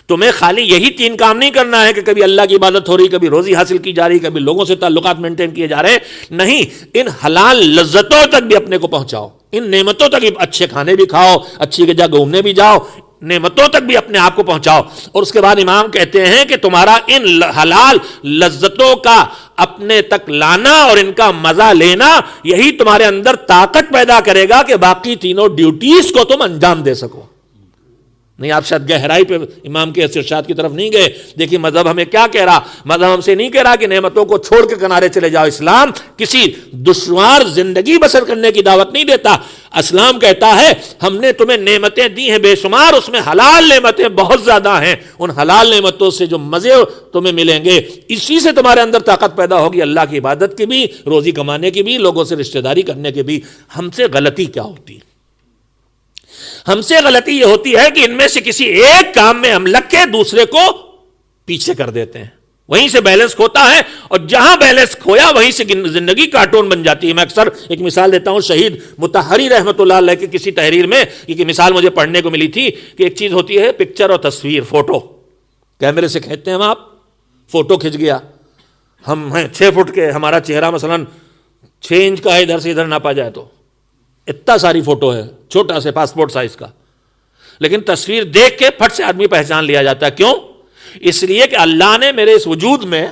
تمہیں خالی یہی 3 کام نہیں کرنا ہے کہ کبھی اللہ کی عبادت ہو رہی، کبھی روزی حاصل کی جا رہی، کبھی لوگوں سے تعلقات مینٹین کیے جا رہے، نہیں، ان حلال لذتوں تک بھی اپنے کو پہنچاؤ، ان نعمتوں تک بھی، اچھے کھانے بھی کھاؤ، اچھی جگہ گھومنے بھی جاؤ، نعمتوں تک بھی اپنے آپ کو پہنچاؤ۔ اور اس کے بعد امام کہتے ہیں کہ تمہارا ان حلال لذتوں کا اپنے تک لانا اور ان کا مزہ لینا، یہی تمہارے اندر طاقت پیدا کرے گا کہ باقی تینوں ڈیوٹیز کو تم انجام دے سکو۔ نہیں، آپ شاید گہرائی پہ امام کے ارشاد کی طرف نہیں گئے. دیکھیے مذہب ہمیں کیا کہہ رہا، مذہب ہم سے نہیں کہہ رہا کہ نعمتوں کو چھوڑ کے کنارے چلے جاؤ. اسلام کسی دشوار زندگی بسر کرنے کی دعوت نہیں دیتا. اسلام کہتا ہے ہم نے تمہیں نعمتیں دی ہیں بے شمار، اس میں حلال نعمتیں بہت زیادہ ہیں. ان حلال نعمتوں سے جو مزے تمہیں ملیں گے، اسی سے تمہارے اندر طاقت پیدا ہوگی اللہ کی عبادت کی بھی، روزی کمانے کی بھی، لوگوں سے رشتہ داری کرنے کی بھی. ہم سے غلطی کیا ہوتی ہے؟ ہم سے غلطی یہ ہوتی ہے کہ ان میں سے کسی ایک کام میں ہم لگ کے دوسرے کو پیچھے کر دیتے ہیں، وہیں سے بیلنس کھوتا ہے، اور جہاں بیلنس کھویا وہیں سے زندگی کارٹون بن جاتی ہے. میں اکثر ایک مثال دیتا ہوں شہید مطہری رحمۃ اللہ علیہ کی کسی تحریر میں ایک مثال مجھے پڑھنے کو ملی تھی کہ ایک چیز ہوتی ہے پکچر اور تصویر، فوٹو. کیمرے سے کھینچتے ہیں ہم، آپ فوٹو کھنچ گیا، ہم ہیں 6 فٹ کے، ہمارا چہرہ مثلا 6 انچ کا ہے، ادھر سے ادھر ناپا جائے تو اتنا ساری فوٹو ہے، چھوٹا سے پاسپورٹ سائز کا. لیکن تصویر دیکھ کے پھٹ سے آدمی پہچان لیا جاتا ہے. کیوں؟ اس لیے کہ اللہ نے میرے اس وجود میں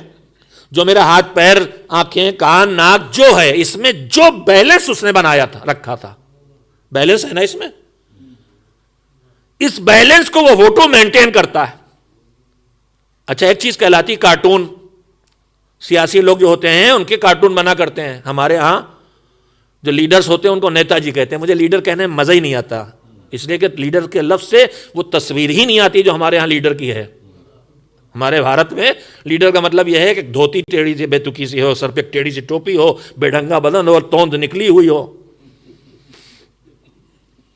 جو میرا ہاتھ پیر آنکھیں کان ناک جو ہے، اس میں جو بیلنس اس نے بنایا تھا، رکھا تھا، بیلنس ہے نا اس میں، اس بیلنس کو وہ فوٹو مینٹین کرتا ہے. اچھا ایک چیز کہلاتی کارٹون. سیاسی لوگ جو ہوتے ہیں ان کے کارٹون بنا کرتے ہیں. ہمارے ہاں جو لیڈرز ہوتے ہیں ان کو نیتا جی کہتے ہیں. مجھے لیڈر کہنے میں مزہ ہی نہیں آتا، اس لیے کہ لیڈر کے لفظ سے وہ تصویر ہی نہیں آتی جو ہمارے ہاں لیڈر کی ہے. ہمارے بھارت میں لیڈر کا مطلب یہ ہے کہ دھوتی ٹیڑھی سی بے تکی سی ہو، سر پہ ٹیڑھی سی ٹوپی ہو، بے ڈھنگا بدن ہو اور توند نکلی ہوئی ہو،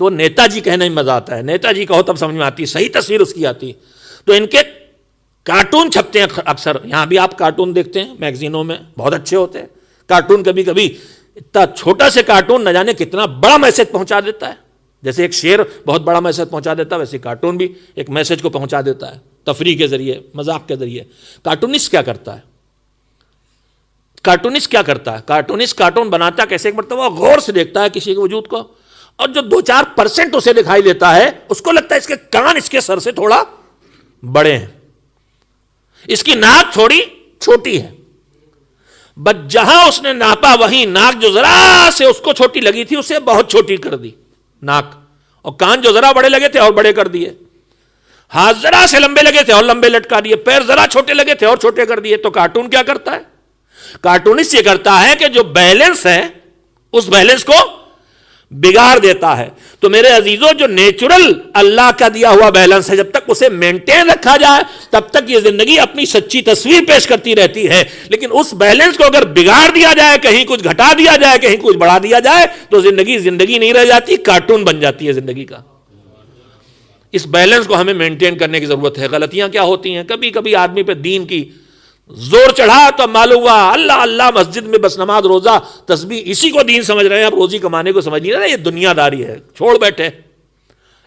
تو نیتا جی کہنے میں مزہ آتا ہے. نیتا جی کہو تب سمجھ میں آتی، صحیح تصویر اس کی آتی. تو ان کے کارٹون چھپتے ہیں اکثر، یہاں بھی آپ کارٹون دیکھتے ہیں میگزینوں میں، بہت اچھے ہوتے ہیں کارٹون. کبھی کبھی اتنا چھوٹا سے کارٹون نہ جانے کتنا بڑا میسج پہنچا دیتا ہے. جیسے ایک شعر بہت بڑا میسج پہنچا دیتا ہے، ویسے کارٹون بھی ایک میسج کو پہنچا دیتا ہے، تفریح کے ذریعے، مذاق کے ذریعے. کارٹونسٹ کیا کرتا ہے؟ کارٹونسٹ کیا کرتا ہے؟ کارٹونسٹ کارٹون بناتا ہے کیسے؟ ایک مرتبہ غور سے دیکھتا ہے کسی کے وجود کو، اور جو 2-4% اسے دکھائی دیتا ہے اس کو لگتا ہے اس کے کان اس کے سر سے تھوڑا بڑے ہیں، اس کی ناک تھوڑی چھوٹی ہے. بس جہاں اس نے ناپا وہیں ناک جو ذرا سے اس کو چھوٹی لگی تھی اسے بہت چھوٹی کر دی ناک، اور کان جو ذرا بڑے لگے تھے اور بڑے کر دیے، ہاتھ ذرا سے لمبے لگے تھے اور لمبے لٹکا دیے، پیر ذرا چھوٹے لگے تھے اور چھوٹے کر دیے. تو کارٹون کیا کرتا ہے؟ کارٹونسٹ یہ کرتا ہے کہ جو بیلنس ہے اس بیلنس کو بگاڑ دیتا ہے. تو میرے عزیزوں جو نیچرل اللہ کا دیا ہوا بیلنس ہے، جب تک اسے مینٹین رکھا جائے تب تک یہ زندگی اپنی سچی تصویر پیش کرتی رہتی ہے. لیکن اس بیلنس کو اگر بگاڑ دیا جائے، کہیں کچھ گھٹا دیا جائے، کہیں کچھ بڑھا دیا جائے، تو زندگی زندگی نہیں رہ جاتی، کارٹون بن جاتی ہے زندگی کا. اس بیلنس کو ہمیں مینٹین کرنے کی ضرورت ہے. غلطیاں کیا ہوتی ہیں؟ کبھی کبھی آدمی پہ دین کی زور چڑھا تو معلوم ہوا اللہ اللہ مسجد میں بس نماز روزہ تسبیح اسی کو دین سمجھ رہے ہیں، اب روزی کمانے کو سمجھ نہیں رہے، یہ دنیا داری ہے، چھوڑ بیٹھے.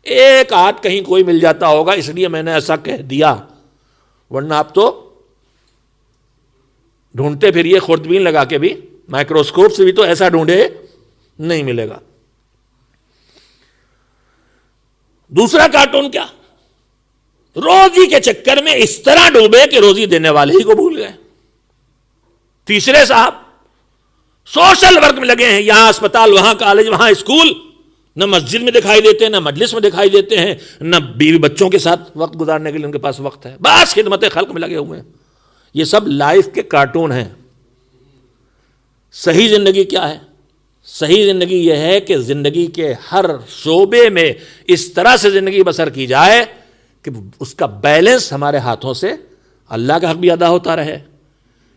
ایک آدھ کہیں کوئی مل جاتا ہوگا اس لیے میں نے ایسا کہہ دیا، ورنہ آپ تو ڈھونڈتے پھریے خوردبین لگا کے بھی، مائکروسکوپ سے بھی تو ایسا ڈھونڈے نہیں ملے گا. دوسرا کارٹون کیا؟ روزی کے چکر میں اس طرح ڈوبے کہ روزی دینے والے ہی کو بھول گئے. تیسرے صاحب سوشل ورک میں لگے ہیں، یہاں اسپتال، وہاں کالج، وہاں اسکول، نہ مسجد میں دکھائی دیتے ہیں، نہ مجلس میں دکھائی دیتے ہیں، نہ بیوی بچوں کے ساتھ وقت گزارنے کے لیے ان کے پاس وقت ہے، بس خدمت خلق میں لگے ہوئے ہیں. یہ سب لائف کے کارٹون ہیں. صحیح زندگی کیا ہے؟ صحیح زندگی یہ ہے کہ زندگی کے ہر شعبے میں اس طرح سے زندگی بسر کی جائے کہ اس کا بیلنس ہمارے ہاتھوں سے اللہ کا حق بھی ادا ہوتا رہے،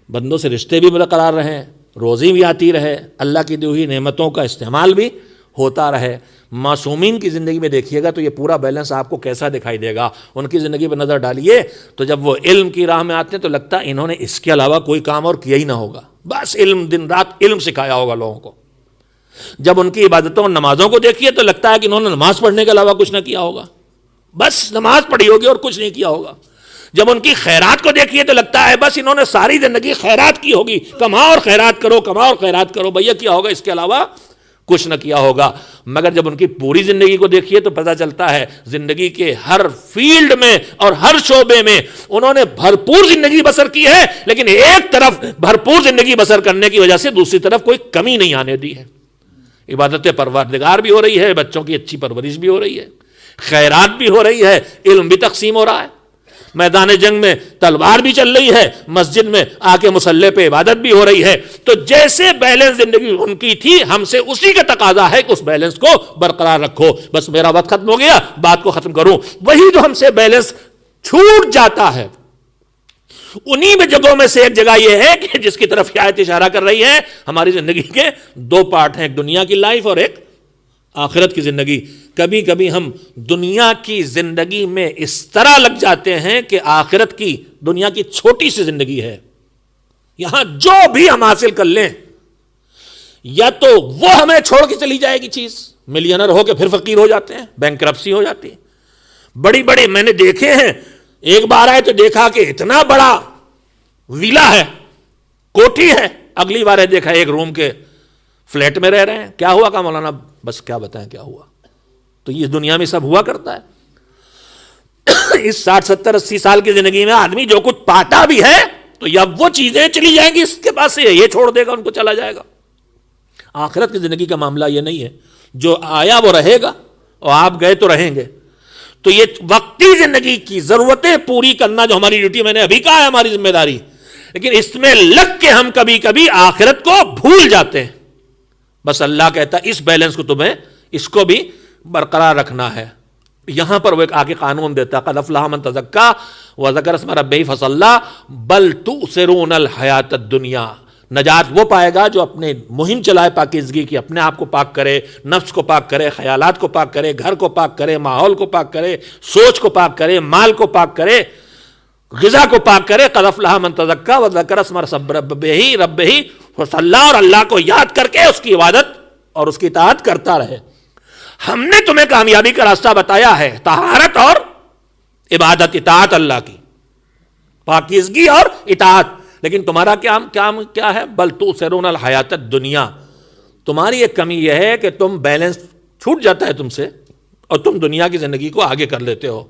بندوں سے رشتے بھی برقرار رہیں، روزی بھی آتی رہے، اللہ کی دی ہوئی نعمتوں کا استعمال بھی ہوتا رہے. معصومین کی زندگی میں دیکھیے گا تو یہ پورا بیلنس آپ کو کیسا دکھائی دے گا. ان کی زندگی پہ نظر ڈالیے تو جب وہ علم کی راہ میں آتے ہیں تو لگتا ہے انہوں نے اس کے علاوہ کوئی کام اور کیا ہی نہ ہوگا، بس علم، دن رات علم سکھایا ہوگا لوگوں کو. جب ان کی عبادتوں اور نمازوں کو دیکھیے تو لگتا ہے کہ انہوں نے نماز پڑھنے کے علاوہ کچھ نہ کیا ہوگا، بس نماز پڑھی ہوگی اور کچھ نہیں کیا ہوگا. جب ان کی خیرات کو دیکھیے تو لگتا ہے بس انہوں نے ساری زندگی خیرات کی ہوگی، کماؤ اور خیرات کرو، کماؤ اور خیرات کرو، بھیا کیا ہوگا، اس کے علاوہ کچھ نہ کیا ہوگا. مگر جب ان کی پوری زندگی کو دیکھیے تو پتہ چلتا ہے زندگی کے ہر فیلڈ میں اور ہر شعبے میں انہوں نے بھرپور زندگی بسر کی ہے، لیکن ایک طرف بھرپور زندگی بسر کرنے کی وجہ سے دوسری طرف کوئی کمی نہیں آنے دی ہے. عبادت پروردگار بھی ہو رہی ہے، بچوں کی اچھی پرورش بھی ہو رہی ہے، خیرات بھی ہو رہی ہے، علم بھی تقسیم ہو رہا ہے، میدان جنگ میں تلوار بھی چل رہی ہے، مسجد میں آ کے مصلی پہ عبادت بھی ہو رہی ہے. تو جیسے بیلنس زندگی ان کی تھی، ہم سے اسی کا تقاضا ہے کہ اس بیلنس کو برقرار رکھو. بس میرا وقت ختم ہو گیا، بات کو ختم کروں. وہی جو ہم سے بیلنس چھوٹ جاتا ہے، انہی میں جگہوں میں سے ایک جگہ یہ ہے کہ جس کی طرف آیت اشارہ کر رہی ہے، ہماری زندگی کے دو پارٹ ہیں، ایک دنیا کی لائف اور ایک آخرت کی زندگی. کبھی کبھی ہم دنیا کی زندگی میں اس طرح لگ جاتے ہیں کہ آخرت کی دنیا کی چھوٹی سی زندگی ہے، یہاں جو بھی ہم حاصل کر لیں یا تو وہ ہمیں چھوڑ کے چلی جائے گی چیز، ملینر ہو کے پھر فقیر ہو جاتے ہیں، بینکرپسی ہو جاتی ہے. بڑی بڑی میں نے دیکھے ہیں، ایک بار آئے تو دیکھا کہ اتنا بڑا ویلا ہے، کوٹھی ہے، اگلی بار ہے دیکھا ایک روم کے فلیٹ میں رہ رہے ہیں. کیا ہوا؟ کہ مولانا بس کیا بتائیں کیا ہوا. تو یہ دنیا میں سب ہوا کرتا ہے. اس 60 70 80 سال کی زندگی میں آدمی جو کچھ پاتا بھی ہے تو یا وہ چیزیں چلی جائیں گی اس کے پاس سے، یہ چھوڑ دے گا، ان کو چلا جائے گا. آخرت کی زندگی کا معاملہ یہ نہیں ہے، جو آیا وہ رہے گا اور آپ گئے تو رہیں گے. تو یہ وقتی زندگی کی ضرورتیں پوری کرنا جو ہماری ڈیوٹی، میں نے ابھی کہا ہے ہماری ذمہ داری، لیکن اس میں لگ کے ہم کبھی کبھی آخرت کو بھول جاتے ہیں. بس اللہ کہتا ہے اس بیلنس کو تمہیں اس کو بھی برقرار رکھنا ہے. یہاں پر وہ ایک آگے قانون دیتا ہے، قد افلح من تزکا وذکر اسم ربہ فصلی بل تؤثرون الحیات الدنیا. نجات وہ پائے گا جو اپنے مہم چلائے پاکیزگی کی، اپنے آپ کو پاک کرے، نفس کو پاک کرے، خیالات کو پاک کرے، گھر کو پاک کرے، ماحول کو پاک کرے، سوچ کو پاک کرے، مال کو پاک کرے، غذا کو پاک کرے. قد افلح من تزکا وذکر اسم ربہ فصلی، اور اللہ کو یاد کر کے اس کی عبادت اور اس کی اطاعت کرتا رہے. ہم نے تمہیں کامیابی کا راستہ بتایا ہے، طہارت اور عبادت، اطاعت اللہ کی، پاکیزگی اور اطاعت. لیکن تمہارا کیا ہے؟ بل تؤثرون الحیات الدنیا. تمہاری ایک کمی یہ ہے کہ تم بیلنس چھوٹ جاتا ہے تم سے، اور تم دنیا کی زندگی کو آگے کر لیتے ہو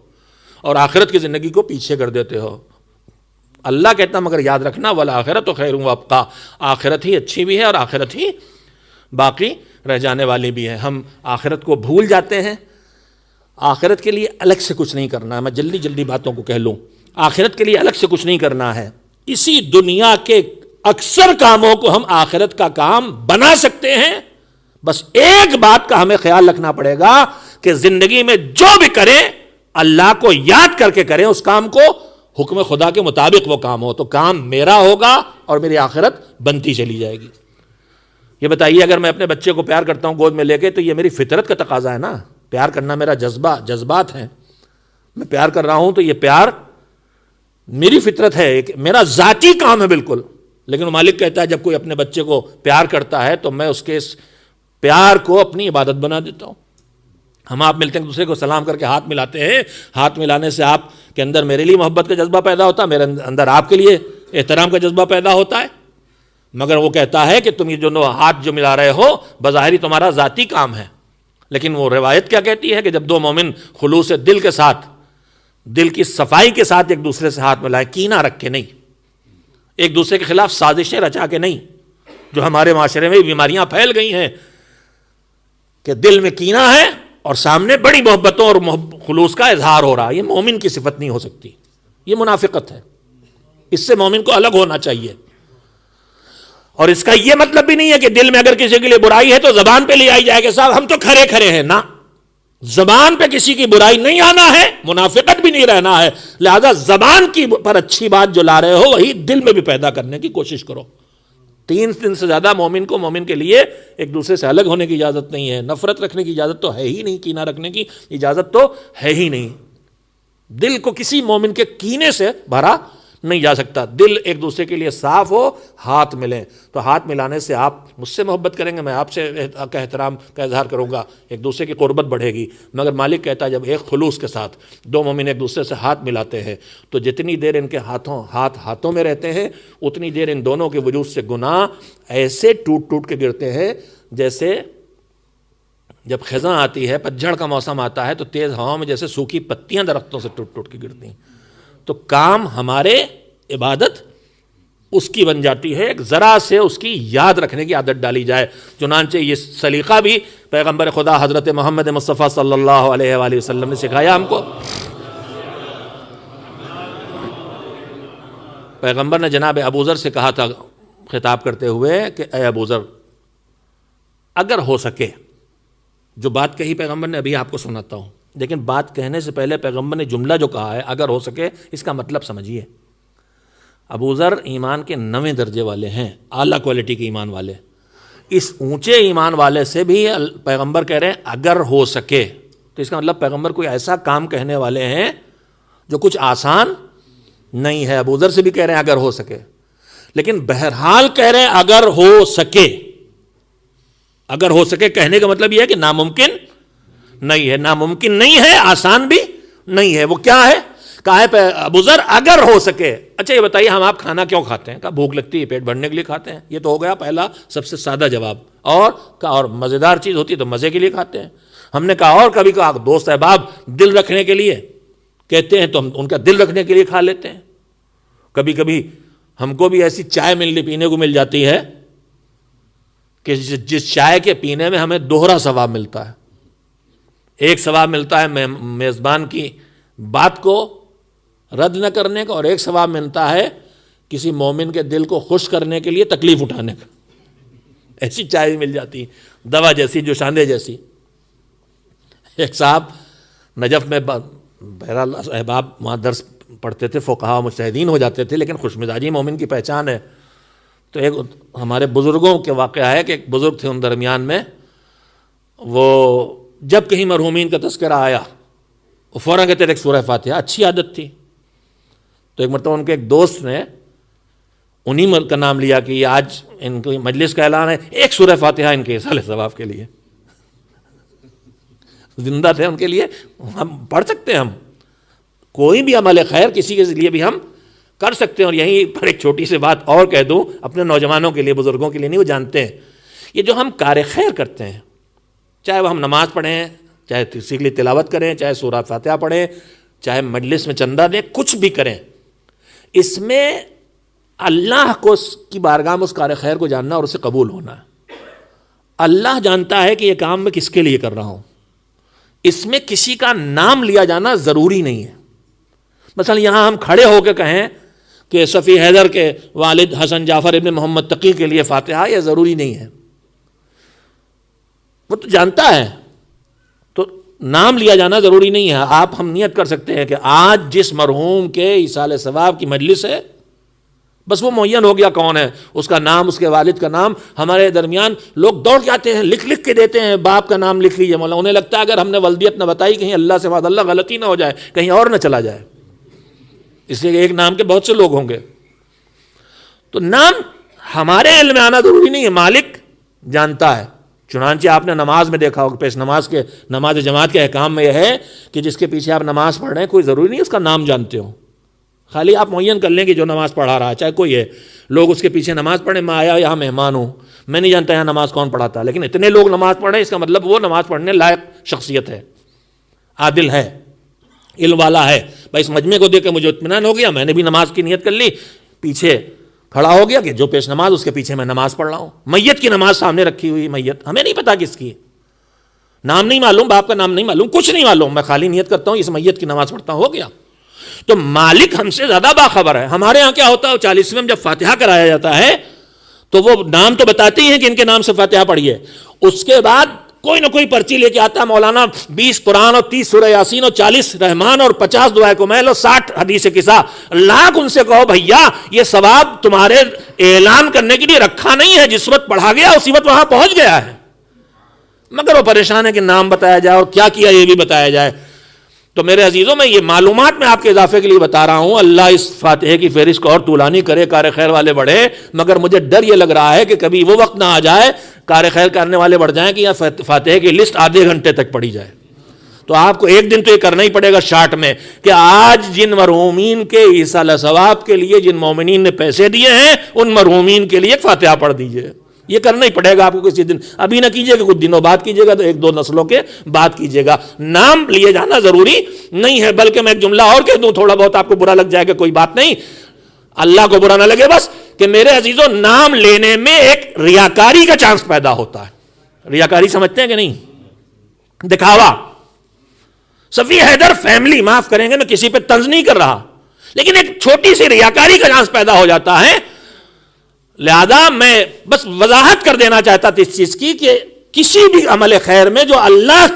اور آخرت کی زندگی کو پیچھے کر دیتے ہو. اللہ کہتا مگر یاد رکھنا والآخرۃ خیر وابقیٰ، آخرت ہی اچھی بھی ہے اور آخرت ہی باقی رہ جانے والی بھی ہے. ہم آخرت کو بھول جاتے ہیں. آخرت کے لیے الگ سے کچھ نہیں کرنا ہے. میں جلدی جلدی باتوں کو کہہ لوں. آخرت کے لیے الگ سے کچھ نہیں کرنا ہے. اسی دنیا کے اکثر کاموں کو ہم آخرت کا کام بنا سکتے ہیں. بس ایک بات کا ہمیں خیال رکھنا پڑے گا کہ زندگی میں جو بھی کریں اللہ کو یاد کر کے کریں، اس کام کو حکم خدا کے مطابق وہ کام ہو، تو کام میرا ہوگا اور میری آخرت بنتی چلی جائے گی. یہ بتائیے اگر میں اپنے بچے کو پیار کرتا ہوں گود میں لے کے، تو یہ میری فطرت کا تقاضا ہے نا. پیار کرنا میرا جذبات ہیں. میں پیار کر رہا ہوں تو یہ پیار میری فطرت ہے، میرا ذاتی کام ہے بالکل. لیکن مالک کہتا ہے جب کوئی اپنے بچے کو پیار کرتا ہے تو میں اس کے اس پیار کو اپنی عبادت بنا دیتا ہوں. ہم آپ ملتے ہیں دوسرے کو سلام کر کے ہاتھ ملاتے ہیں. ہاتھ ملانے سے آپ کے اندر میرے لیے محبت کا جذبہ پیدا ہوتا ہے، میرے اندر آپ کے لیے احترام کا جذبہ پیدا ہوتا ہے. مگر وہ کہتا ہے کہ تم یہ جو ہاتھ جو ملا رہے ہو بظاہری تمہارا ذاتی کام ہے. لیکن وہ روایت کیا کہتی ہے کہ جب دو مومن خلوص دل کے ساتھ، دل کی صفائی کے ساتھ ایک دوسرے سے ہاتھ ملائیں، کینہ رکھ کے نہیں، ایک دوسرے کے خلاف سازشیں رچا کے نہیں، جو ہمارے معاشرے میں بیماریاں پھیل گئی ہیں کہ دل میں کینہ ہے اور سامنے بڑی محبتوں اور خلوص کا اظہار ہو رہا. یہ مومن کی صفت نہیں ہو سکتی، یہ منافقت ہے. اس سے مومن کو الگ ہونا چاہیے. اور اس کا یہ مطلب بھی نہیں ہے کہ دل میں اگر کسی کے لیے برائی ہے تو زبان پہ لے آئی جائے کہ صاحب ہم تو کھڑے کھڑے ہیں. نہ، زبان پہ کسی کی برائی نہیں آنا ہے، منافقت بھی نہیں رہنا ہے. لہذا زبان کی پر اچھی بات جو لا رہے ہو وہی دل میں بھی پیدا کرنے کی کوشش کرو. 3 دن سے زیادہ مومن کے لیے ایک دوسرے سے الگ ہونے کی اجازت نہیں ہے. نفرت رکھنے کی اجازت تو ہے ہی نہیں، کینہ رکھنے کی اجازت تو ہے ہی نہیں. دل کو کسی مومن کے کینے سے بھرا نہیں جا سکتا. دل ایک دوسرے کے لیے صاف ہو، ہاتھ ملیں. تو ہاتھ ملانے سے آپ مجھ سے محبت کریں گے، میں آپ سے کا احترام کا اظہار کروں گا، ایک دوسرے کی قربت بڑھے گی. مگر مالک کہتا ہے جب ایک خلوص کے ساتھ دو مومن ایک دوسرے سے ہاتھ ملاتے ہیں تو جتنی دیر ان کے ہاتھوں میں رہتے ہیں اتنی دیر ان دونوں کے وجود سے گناہ ایسے ٹوٹ کے گرتے ہیں جیسے جب خزاں آتی ہے، پتجھڑ کا موسم آتا ہے تو تیز ہواؤں میں جیسے سوکھی پتیاں درختوں سے ٹوٹ کے گرتی ہیں. تو کام ہمارے عبادت اس کی بن جاتی ہے، ایک ذرا سے اس کی یاد رکھنے کی عادت ڈالی جائے. چنانچہ یہ سلیقہ بھی پیغمبر خدا حضرت محمد مصطفیٰ صلی اللہ علیہ وآلہ وسلم نے سکھایا ہم کو. پیغمبر نے جناب ابو ذر سے کہا تھا خطاب کرتے ہوئے کہ اے ابو ذر، اگر ہو سکے، جو بات کہی پیغمبر نے ابھی آپ کو سناتا ہوں، لیکن بات کہنے سے پہلے پیغمبر نے جملہ جو کہا ہے اگر ہو سکے، اس کا مطلب سمجھیے. ابو ذر ایمان کے 9ویں درجے والے ہیں، اعلیٰ کوالٹی کے ایمان والے. اس اونچے ایمان والے سے بھی پیغمبر کہہ رہے ہیں اگر ہو سکے، تو اس کا مطلب پیغمبر کوئی ایسا کام کہنے والے ہیں جو کچھ آسان نہیں ہے. ابو ذر سے بھی کہہ رہے ہیں اگر ہو سکے، لیکن بہرحال کہہ رہے ہیں اگر ہو سکے. اگر ہو سکے کہنے کا مطلب یہ ہے کہ ناممکن نہیں ہے، ناممکن نہیں ہے، آسان بھی نہیں ہے. وہ کیا ہے؟ کہا ہے ابو ذر اگر ہو سکے. اچھا یہ بتائیے ہم آپ کھانا کیوں کھاتے ہیں؟ کہا بھوک لگتی ہے، پیٹ بھرنے کے لیے کھاتے ہیں. یہ تو ہو گیا پہلا سب سے سادہ جواب. اور مزیدار چیز ہوتی ہے تو مزے کے لیے کھاتے ہیں. ہم نے کہا اور کبھی کہا دوست احباب دل رکھنے کے لیے کہتے ہیں تو ہم ان کا دل رکھنے کے لیے کھا لیتے ہیں. کبھی کبھی ہم کو بھی ایسی چائے پینے کو مل جاتی ہے کہ جس چائے کے پینے میں ہمیں دوہرا ثواب ملتا ہے. ایک ثواب ملتا ہے میزبان کی بات کو رد نہ کرنے کا، اور ایک ثواب ملتا ہے کسی مومن کے دل کو خوش کرنے کے لیے تکلیف اٹھانے کا. ایسی چائے مل جاتی ہے، دوا جیسی، جوشاندے جیسی. ایک صاحب نجف میں، بہرحال احباب وہاں درس پڑھتے تھے، فقہا مجتہدین ہو جاتے تھے، لیکن خوش مزاجی مومن کی پہچان ہے. تو ایک ہمارے بزرگوں کے واقعہ ہے کہ ایک بزرگ تھے ان درمیان میں، وہ جب کہیں مرحومین کا تذکرہ آیا وہ فوراً کہتے تھے ایک سورہ فاتحہ. اچھی عادت تھی. تو ایک مرتبہ ان کے ایک دوست نے انہی کا نام لیا کہ یہ آج ان کی مجلس کا اعلان ہے، ایک سورہ فاتحہ ان کے اصال ثواب کے لیے. زندہ تھے ان کے لیے، ہم پڑھ سکتے ہیں، ہم کوئی بھی عمل خیر کسی کے لیے بھی ہم کر سکتے ہیں. اور یہیں پر ایک چھوٹی سی بات اور کہہ دوں اپنے نوجوانوں کے لیے، بزرگوں کے لیے نہیں، وہ جانتے ہیں یہ جو ہم کار خیر کرتے ہیں، چاہے وہ ہم نماز پڑھیں، چاہے کسی کے لیے تلاوت کریں، چاہے سورہ فاتحہ پڑھیں، چاہے مجلس میں چندہ دیں، کچھ بھی کریں، اس میں اللہ کو کی بارگاہ میں اس کار خیر کو جاننا اور اسے قبول ہونا. اللہ جانتا ہے کہ یہ کام میں کس کے لیے کر رہا ہوں. اس میں کسی کا نام لیا جانا ضروری نہیں ہے. مثلا یہاں ہم کھڑے ہو کے کہیں کہ صفی حیدر کے والد حسن جعفر ابن محمد تقی کے لیے فاتحہ، یہ ضروری نہیں ہے. وہ تو جانتا ہے، تو نام لیا جانا ضروری نہیں ہے. آپ ہم نیت کر سکتے ہیں کہ آج جس مرحوم کے ایصال ثواب کی مجلس ہے، بس وہ معین ہو گیا کون ہے، اس کا نام، اس کے والد کا نام. ہمارے درمیان لوگ دوڑ کے آتے ہیں، لکھ کے دیتے ہیں، باپ کا نام لکھ لیجیے مولانا. انہیں لگتا ہے اگر ہم نے ولدیت نہ بتائی کہیں اللہ سے اللہ غلطی نہ ہو جائے، کہیں اور نہ چلا جائے، اس لیے ایک نام کے بہت سے لوگ ہوں گے. تو نام ہمارے علم میں آنا ضروری نہیں ہے، مالک جانتا ہے. چنانچہ آپ نے نماز میں دیکھا ہوگا، پیش نماز کے نماز جماعت کے احکام میں یہ ہے کہ جس کے پیچھے آپ نماز پڑھ رہے ہیں کوئی ضروری نہیں اس کا نام جانتے ہو. خالی آپ معین کر لیں کہ جو نماز پڑھا رہا ہے چاہے کوئی ہے، لوگ اس کے پیچھے نماز پڑھیں. میں آیا یہاں مہمان ہوں، میں نہیں جانتا یہاں نماز کون پڑھاتا، لیکن اتنے لوگ نماز پڑھ رہے ہیں، اس کا مطلب وہ نماز پڑھنے لائق شخصیت ہے، عادل ہے، علم والا ہے. بھائی اس مجمع کو دیکھ کے مجھے اطمینان ہو گیا، میں نے بھی نماز کی نیت کر لی، پیچھے کھڑا ہو گیا کہ جو پیش نماز اس کے پیچھے میں نماز پڑھ رہا ہوں. میت کی نماز سامنے رکھی ہوئی، میت ہمیں نہیں پتا کس کی، نام نہیں معلوم، باپ کا نام نہیں معلوم، کچھ نہیں معلوم، میں خالی نیت کرتا ہوں اس میت کی نماز پڑھتا ہوں، ہو گیا. تو مالک ہم سے زیادہ باخبر ہے. ہمارے ہاں کیا ہوتا ہے، 40ویں میں جب فاتحہ کرایا جاتا ہے تو وہ نام تو بتاتے ہی ہیں کہ ان کے نام سے فاتحہ پڑھیے، اس کے بعد کوئی نہ کوئی پرچی لے کے آتا ہے مولانا، 20 قرآن اور 30 سورہ یاسین اور 40 رحمان اور 50 دعائے کمیل اور 60 حدیث قصہ. لاکھ ان سے کہو بھیا یہ ثواب تمہارے اعلان کرنے کے لیے رکھا نہیں ہے، جس وقت پڑھا گیا اسی وقت وہاں پہنچ گیا ہے. مگر وہ پریشان ہے کہ نام بتایا جائے اور کیا کیا یہ بھی بتایا جائے. تو میرے عزیزوں میں یہ معلومات میں آپ کے اضافے کے لیے بتا رہا ہوں. اللہ اس فاتحے کی فہرست کو اور طولانی کرے، کار خیر والے بڑھے. مگر مجھے ڈر یہ لگ رہا ہے کہ کبھی وہ وقت نہ آ جائے کار خیر کرنے والے بڑھ جائیں کہ یہ فاتحے کی لسٹ آدھے گھنٹے تک پڑھی جائے. تو آپ کو ایک دن تو یہ کرنا ہی پڑے گا شارٹ میں کہ آج جن مرحومین کے ایصال ثواب کے لیے جن مومنین نے پیسے دیے ہیں ان مرحومین کے لیے فاتحہ پڑھ دیجئے. یہ کرنا ہی پڑے گا آپ کو کسی دن. ابھی نہ کیجئے گا، کچھ دنوں بعد کیجئے گا، تو 1-2 نسلوں کے بعد کیجئے گا. نام لیے جانا ضروری نہیں ہے. بلکہ میں ایک جملہ اور کہہ دوں، تھوڑا بہت آپ کو برا لگ جائے گا کوئی بات نہیں، اللہ کو برا نہ لگے بس، کہ میرے عزیزوں نام لینے میں ایک ریاکاری کا چانس پیدا ہوتا ہے. ریاکاری سمجھتے ہیں کہ نہیں؟ دکھاوا. صفی حیدر فیملی، معاف کریں گے میں کسی پہ طنز نہیں کر رہا، لیکن ایک چھوٹی سی ریاکاری کا چانس پیدا ہو جاتا ہے. لہذا میں بس وضاحت کر دینا چاہتا تھا اس چیز کی کہ کسی بھی عمل خیر میں جو اللہ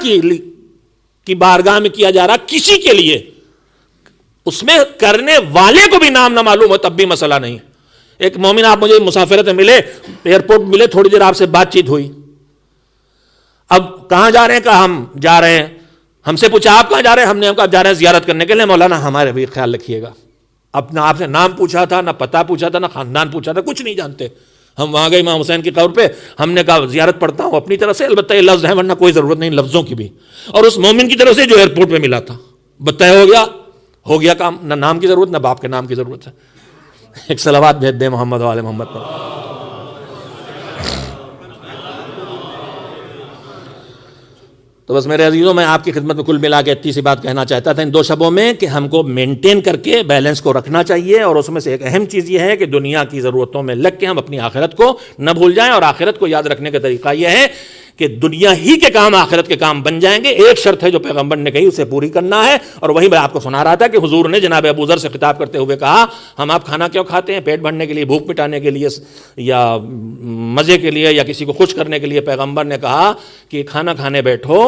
کی بارگاہ میں کیا جا رہا کسی کے لیے، اس میں کرنے والے کو بھی نام نہ معلوم ہو تب بھی مسئلہ نہیں. ایک مومن آپ مجھے مسافرت میں ملے، ایئرپورٹ ملے، تھوڑی دیر آپ سے بات چیت ہوئی. اب کہاں جا رہے ہیں؟ کہا ہم جا رہے ہیں. ہم سے پوچھا آپ کہاں جا رہے ہیں؟ ہم نے کہا جا رہے ہیں زیارت کرنے کے لیے. مولانا ہمارے بھی خیال رکھیے گا. اب نہ آپ سے نام پوچھا تھا، نہ پتہ پوچھا تھا، نہ خاندان پوچھا تھا، کچھ نہیں جانتے. ہم وہاں گئے امام حسین کی قبر پہ. ہم نے کہا زیارت پڑھتا ہوں اپنی طرف سے، البتہ یہ لفظ ہے ورنہ کوئی ضرورت نہیں لفظوں کی بھی. اور اس مومن کی طرف سے جو ایئرپورٹ پہ ملا تھا بتایا ہو گیا کام. نہ نام کی ضرورت، نہ باپ کے نام کی ضرورت ہے. ایک صلوات بھیج دیں محمد والے محمد پر. تو بس میرے عزیزوں، میں آپ کی خدمت میں کل ملا کے اتنی سی بات کہنا چاہتا تھا ان دو شبوں میں کہ ہم کو مینٹین کر کے بیلنس کو رکھنا چاہیے. اور اس میں سے ایک اہم چیز یہ ہے کہ دنیا کی ضرورتوں میں لگ کے ہم اپنی آخرت کو نہ بھول جائیں. اور آخرت کو یاد رکھنے کا طریقہ یہ ہے کہ دنیا ہی کے کام آخرت کے کام بن جائیں گے. ایک شرط ہے جو پیغمبر نے کہی، اسے پوری کرنا ہے. اور وہی میں آپ کو سنا رہا تھا کہ حضور نے جناب ابو ذر سے خطاب کرتے ہوئے کہا، ہم آپ کھانا کیوں کھاتے ہیں؟ پیٹ بھرنے کے لیے، بھوک مٹانے کے لیے، یا مزے کے لیے، یا کسی کو خوش کرنے کے لیے؟ پیغمبر نے کہا کہ کھانا کھانے بیٹھو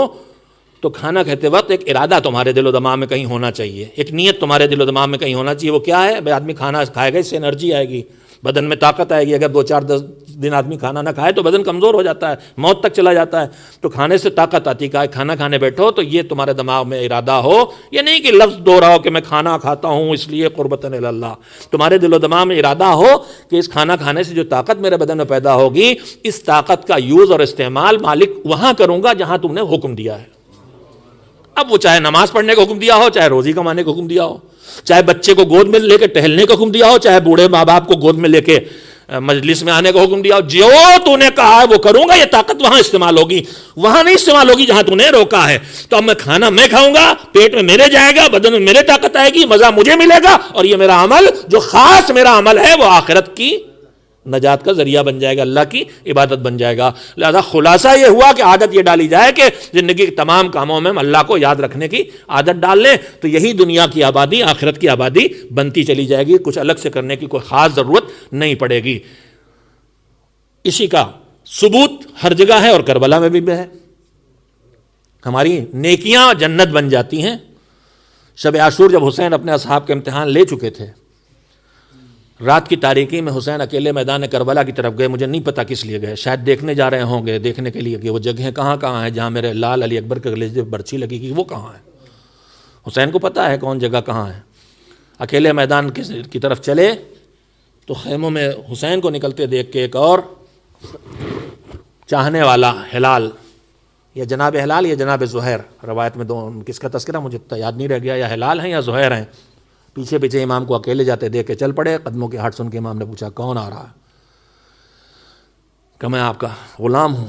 تو کھانا کھاتے وقت ایک ارادہ تمہارے دل و دماغ میں کہیں ہونا چاہیے، ایک نیت تمہارے دل و دماغ میں کہیں ہونا چاہیے. وہ کیا ہے؟ بھائی آدمی کھانا کھائے گا، اس سے انرجی آئے گی، بدن میں طاقت آئے گی. اگر 2-4-10 دن آدمی کھانا نہ کھائے تو بدن کمزور ہو جاتا ہے، موت تک چلا جاتا ہے. تو کھانے سے طاقت آتی ہے. کھانا کھانے بیٹھو تو یہ تمہارے دماغ میں ارادہ ہو. یہ نہیں کہ لفظ دوہراؤ کہ میں کھانا کھاتا ہوں اس لیے قربتاً الی اللہ. تمہارے دل و دماغ میں ارادہ ہو کہ اس کھانا کھانے سے جو طاقت میرے بدن میں پیدا ہوگی، اس طاقت کا یوز اور استعمال مالک وہاں کروں گا جہاں تم نے حکم دیا ہے. اب وہ چاہے نماز پڑھنے کا حکم دیا ہو، چاہے روزی کمانے کا حکم دیا ہو، چاہے بچے کو گود میں لے کے ٹہلنے کا حکم دیا ہو، چاہے بوڑھے ماں باپ کو گود میں لے کے مجلس میں آنے کا حکم دیا ہو. جو تو نے کہا ہے وہ کروں گا. یہ طاقت وہاں استعمال ہوگی، وہاں نہیں استعمال ہوگی جہاں تو نے روکا ہے. تو اب میں کھانا میں کھاؤں گا، پیٹ میں میرے جائے گا، بدن میں میرے طاقت آئے گی، مزہ مجھے ملے گا. اور یہ میرا عمل جو خاص میرا عمل ہے وہ آخرت کی نجات کا ذریعہ بن جائے گا، اللہ کی عبادت بن جائے گا. لہذا خلاصہ یہ ہوا کہ عادت یہ ڈالی جائے کہ زندگی کے تمام کاموں میں ہم اللہ کو یاد رکھنے کی عادت ڈال لیں. تو یہی دنیا کی آبادی، آخرت کی آبادی بنتی چلی جائے گی. کچھ الگ سے کرنے کی کوئی خاص ضرورت نہیں پڑے گی. اسی کا ثبوت ہر جگہ ہے اور کربلا میں بھی ہے. ہماری نیکیاں جنت بن جاتی ہیں. شب عاشور جب حسین اپنے اصحاب کے امتحان لے چکے تھے، رات کی تاریکی میں حسین اکیلے میدان کربلا کی طرف گئے. مجھے نہیں پتا کس لیے گئے، شاید دیکھنے جا رہے ہوں گے، دیکھنے کے لیے کہ وہ جگہیں کہاں کہاں ہیں جہاں میرے لال علی اکبر کے گلیجے برچی لگی گی، وہ کہاں ہے. حسین کو پتا ہے کون جگہ کہاں ہے. اکیلے میدان کی طرف چلے تو خیموں میں حسین کو نکلتے دیکھ کے ایک اور چاہنے والا ہلال، یا جناب ہلال یا جناب زہیر، روایت میں دو کس کا تذکرہ مجھے یاد نہیں رہ گیا، یا ہلال ہیں یا زہیر ہیں. پیچھے پیچھے امام کو اکیلے جاتے دیکھ کے چل پڑے. قدموں کی ہٹ سن کے امام نے پوچھا کون آ رہا ہے؟ کہ میں آپ کا غلام ہوں.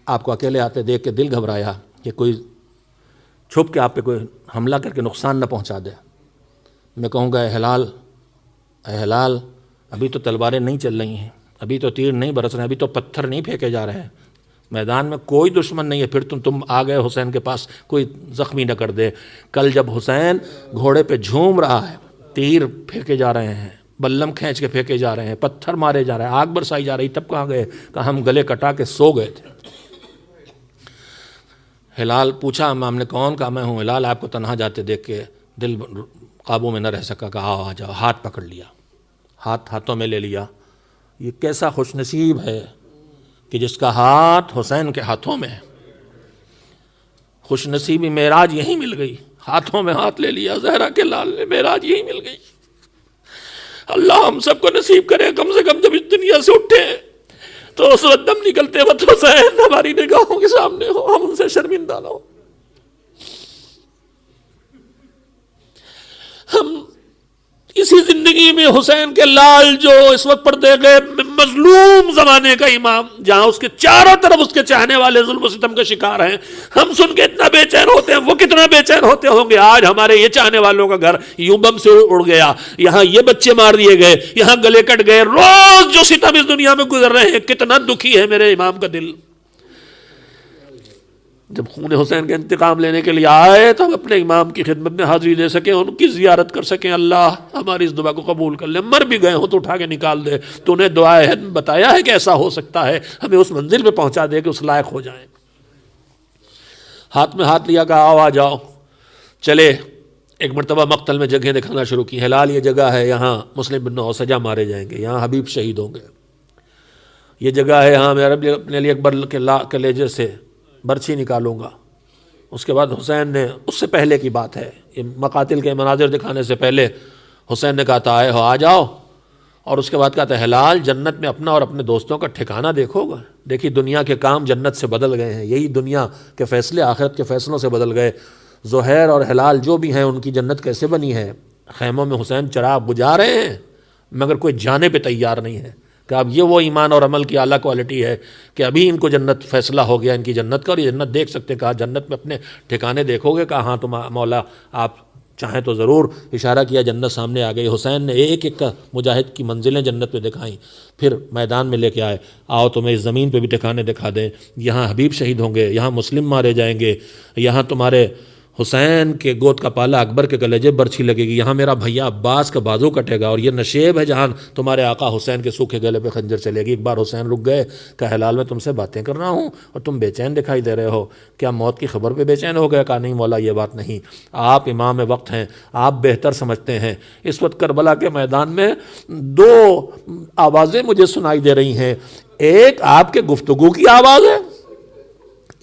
آپ کو اکیلے آتے دیکھ کے دل گھبرایا کہ کوئی چھپ کے آپ پہ کوئی حملہ کر کے نقصان نہ پہنچا دے. میں کہوں گا اے ہلال، ابھی تو تلواریں نہیں چل رہی ہیں، ابھی تو تیر نہیں برس رہے ہیں، ابھی تو پتھر نہیں پھینکے جا رہے ہیں، میدان میں کوئی دشمن نہیں ہے، پھر تم آ گئے حسین کے پاس، کوئی زخمی نہ کر دے. کل جب حسین گھوڑے پہ جھوم رہا ہے، تیر پھینکے جا رہے ہیں، بلم کھینچ کے پھینکے جا رہے ہیں، پتھر مارے جا رہے ہیں، آگ برسائی جا رہی، تب کہاں گئے؟ کہ ہم گلے کٹا کے سو گئے تھے. ہلال پوچھا امام نے کون؟ کہا میں ہوں ہلال. آپ کو تنہا جاتے دیکھ کے دل قابو میں نہ رہ سکا. کہا آ جاؤ. ہاتھ پکڑ لیا، ہاتھوں میں لے لیا. یہ کیسا خوش نصیب ہے کہ جس کا ہاتھ حسین کے ہاتھوں میں ہے. خوش نصیبی معراج یہی مل گئی. ہاتھوں میں ہاتھ لے لیا زہرا کے لال نے، معراج یہی مل گئی. اللہ ہم سب کو نصیب کرے کم سے کم جب اس دنیا سے اٹھے تو اس وقت دم نکلتے وقت حسین ہماری نگاہوں کے سامنے ہو، ہم ان سے شرمندہ نہ ہو. ہم اسی زندگی میں حسین کے لال جو اس وقت پردے گئے مظلوم زمانے کا امام، جہاں اس کے چاروں طرف اس کے چاہنے والے ظلم و ستم کا شکار ہیں، ہم سن کے اتنا بے چین ہوتے ہیں، وہ کتنا بے چین ہوتے ہوں گے. آج ہمارے یہ چاہنے والوں کا گھر یوں بم سے اڑ گیا، یہاں یہ بچے مار دیے گئے، یہاں گلے کٹ گئے. روز جو ستم اس دنیا میں گزر رہے ہیں، کتنا دکھی ہے میرے امام کا دل. جب خون حسین کا انتقام لینے کے لیے آئے تو ہم اپنے امام کی خدمت میں حاضری دے سکیں، ان کی زیارت کر سکیں، اللہ ہماری اس دعا کو قبول کر لے، مر بھی گئے ہوں تو اٹھا کے نکال دے، تو انہیں دعائے ہے بتایا ہے کہ ایسا ہو سکتا ہے، ہمیں اس منزل پہ پہنچا دے کہ اس لائق ہو جائیں۔ ہاتھ میں ہاتھ لیا، کہا آؤ آ جاؤ، چلے ایک مرتبہ مقتل میں جگہیں دکھانا شروع کی، ہلال یہ جگہ ہے، یہاں مسلم بن اوسجہ مارے جائیں گے، یہاں حبیب شہید ہوں گے، یہ جگہ ہے یہاں میں اپنے علی اکبر کے لیجے سے برچھی نکالوں گا۔ اس کے بعد حسین نے، اس سے پہلے کی بات ہے، یہ مقاتل کے مناظر دکھانے سے پہلے حسین نے کہا تھا آئے ہو آ جاؤ، اور اس کے بعد کہا تھا ہلال جنت میں اپنا اور اپنے دوستوں کا ٹھکانہ دیکھو گا، دیکھیے دنیا کے کام جنت سے بدل گئے ہیں، یہی دنیا کے فیصلے آخرت کے فیصلوں سے بدل گئے۔ زہیر اور ہلال جو بھی ہیں ان کی جنت کیسے بنی ہے، خیموں میں حسین چراغ بجھا رہے ہیں مگر کوئی جانے پہ تیار نہیں ہے، کہ اب یہ وہ ایمان اور عمل کی اعلیٰ کوالٹی ہے کہ ابھی ان کو جنت فیصلہ ہو گیا ان کی جنت کا، اور یہ جنت دیکھ سکتے، کہا جنت میں اپنے ٹھکانے دیکھو گے، کہا ہاں تم مولا آپ چاہیں تو ضرور، اشارہ کیا جنت سامنے آ گئی۔ حسین نے ایک ایک کا مجاہد کی منزلیں جنت میں دکھائیں، پھر میدان میں لے کے آئے، آؤ تمہیں اس زمین پہ بھی ٹھکانے دکھا دیں، یہاں حبیب شہید ہوں گے، یہاں مسلم مارے جائیں گے، یہاں تمہارے حسین کے گود کا پالا اکبر کے کلیجے برچھی لگے گی، یہاں میرا بھیا عباس کا بازو کٹے گا، اور یہ نشیب ہے جہاں تمہارے آقا حسین کے سوکھے گلے پہ خنجر چلے گی۔ ایک بار حسین رک گئے، کہا ہلال میں تم سے باتیں کر رہا ہوں اور تم بے چین دکھائی دے رہے ہو، کیا موت کی خبر پہ بے چین ہو گیا؟ کہا نہیں مولا یہ بات نہیں، آپ امام وقت ہیں، آپ بہتر سمجھتے ہیں۔ اس وقت کربلا کے میدان میں دو آوازیں مجھے سنائی دے رہی ہیں، ایک آپ کے گفتگو کی آواز ہے،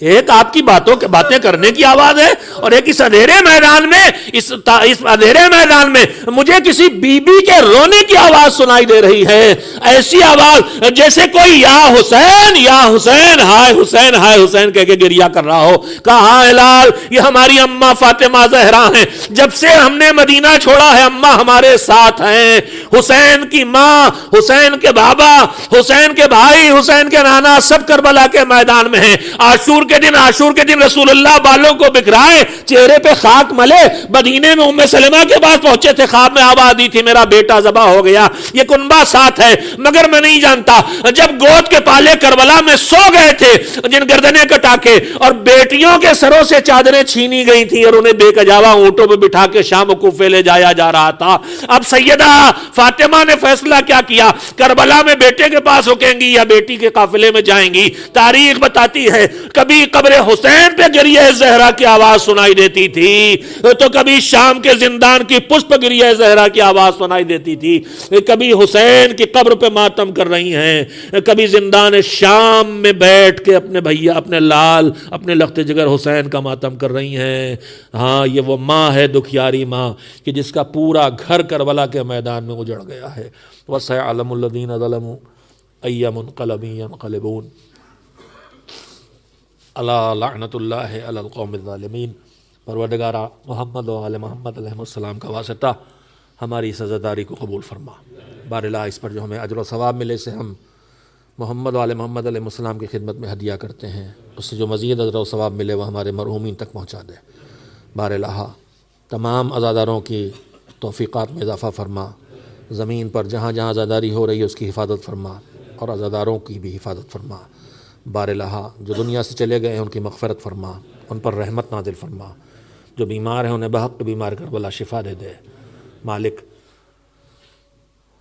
ایک آپ کی باتیں کرنے کی آواز ہے، اور ایک اس اندھیرے میدان میں اس اندھیرے میدان میں مجھے کسی بی بی کے رونے کی آواز سنائی دے رہی ہے، ایسی آواز جیسے کوئی یا حسین ہائے حسین کہہ کے گریہ کر رہا ہو۔ کہا ہاں ہلال یہ ہماری اماں فاطمہ زہرا ہیں، جب سے ہم نے مدینہ چھوڑا ہے اماں ہمارے ساتھ ہیں، حسین کی ماں، حسین کے بابا، حسین کے بھائی، حسین کے نانا سب کربلا کے میدان میں ہیں۔ عاشور کے دن رسول اللہ بالوں کو بکھرائے، چہرے پہ خاک ملے، مدینے میں ام سلمہ کے پاس پہنچے تھے، خواب میں آواز دی تھی میرا بیٹا ذبح ہو گیا، یہ کنبہ ساتھ ہے، مگر میں نہیں جانتا جب گود کے پالے کربلا میں سو گئے تھے، جن گردنیں کٹا کے اور بیٹیوں کے سروں سے چادریں چھینی گئی تھی اور انہیں بے کجاوا اونٹوں پہ بٹھا کے شام و کوفے لے جایا جا رہا تھا، اب سیدہ فاطمہ نے فیصلہ کیا کیا، کربلا میں بیٹے کے پاس رکیں گی یا بیٹی کے قافلے میں جائیں گی؟ تاریخ بتاتی ہے کبھی قبر حسین پہ گریہ زہرا کی آواز سنائی دیتی تھی، تو کبھی شام کے زندان کی پشت پہ گریہ زہرا کی آواز سنائی دیتی تھی، کبھی حسین کی قبر پہ ماتم کر رہی ہیں، کبھی زندان شام میں بیٹھ کے اپنے بھیا، اپنے لال، اپنے لخت جگر حسین کا ماتم کر رہی ہیں۔ ہاں یہ وہ ماں ہے، دکھیاری ماں، کہ جس کا پورا گھر کربلا کے میدان میں اجڑ گیا ہے۔ وَسَيَعْلَمُ الَّذِينَ ظَلَمُوا أَيَّ مُنقَلَبٍ يَنقَلِبُونَ اللہ لعنت اللہ علی القوم الظالمین۔ پروردگارہ محمد و آل محمد علیہ السلام کا واسطہ ہماری سزاداری کو قبول فرما، بار الہ اس پر جو ہمیں اجر و ثواب ملے سے ہم محمد و آل محمد علیہ السلام کی خدمت میں ہدیہ کرتے ہیں، اس سے جو مزید اجر و ثواب ملے وہ ہمارے مرحومین تک پہنچا دے۔ بار الہ تمام عزاداروں کی توفیقات میں اضافہ فرما، زمین پر جہاں جہاں عزاداری ہو رہی ہے اس کی حفاظت فرما، اور عزاداروں کی بھی حفاظت فرما۔ بار الہ جو دنیا سے چلے گئے ہیں ان کی مغفرت فرما، ان پر رحمت نازل فرما، جو بیمار ہیں انہیں بحق بیمار کربلا شفا دے دے۔ مالک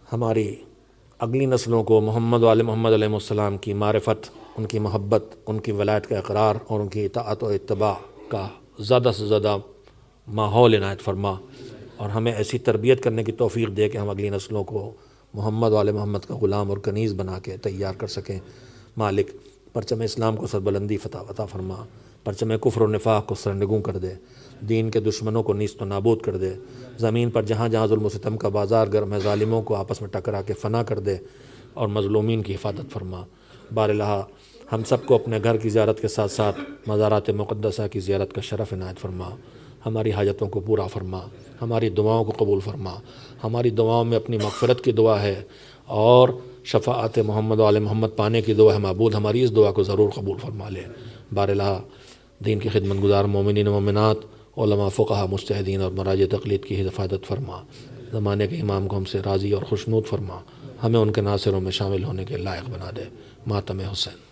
ہماری اگلی نسلوں کو محمد و آل محمد علیہ السلام کی معرفت، ان کی محبت، ان کی ولایت کا اقرار اور ان کی اطاعت و اتباع کا زیادہ سے زیادہ ماحول عنایت فرما، اور ہمیں ایسی تربیت کرنے کی توفیق دے کہ ہم اگلی نسلوں کو محمد و آل محمد کا غلام اور کنیز بنا کے تیار کر سکیں۔ مالک پرچم اسلام کو سربلندی عطا فرما، پرچم کفر و نفاق کو سرنگوں کر دے، دین کے دشمنوں کو نیست و نابود کر دے، زمین پر جہاں جہاں ظلم و ستم کا بازار گرم ہے ظالموں کو آپس میں ٹکرا کے فنا کر دے، اور مظلومین کی حفاظت فرما۔ بار الہ ہم سب کو اپنے گھر کی زیارت کے ساتھ ساتھ مزارات مقدسہ کی زیارت کا شرف عنایت فرما، ہماری حاجتوں کو پورا فرما، ہماری دعاؤں کو قبول فرما۔ ہماری دعاؤں میں اپنی مغفرت کی دعا ہے اور شفاعت محمد و آل محمد پانے کی دعا ہے، معبود ہماری اس دعا کو ضرور قبول فرما لے۔ بار الہ دین کی خدمت گزار مومنین و مومنات، علماء، فقہا، مجتہدین اور مراجع تقلید کی حفاظت فرما، زمانے کے امام کو ہم سے راضی اور خوشنود فرما، ہمیں ان کے ناصروں میں شامل ہونے کے لائق بنا دے۔ ماتم حسین۔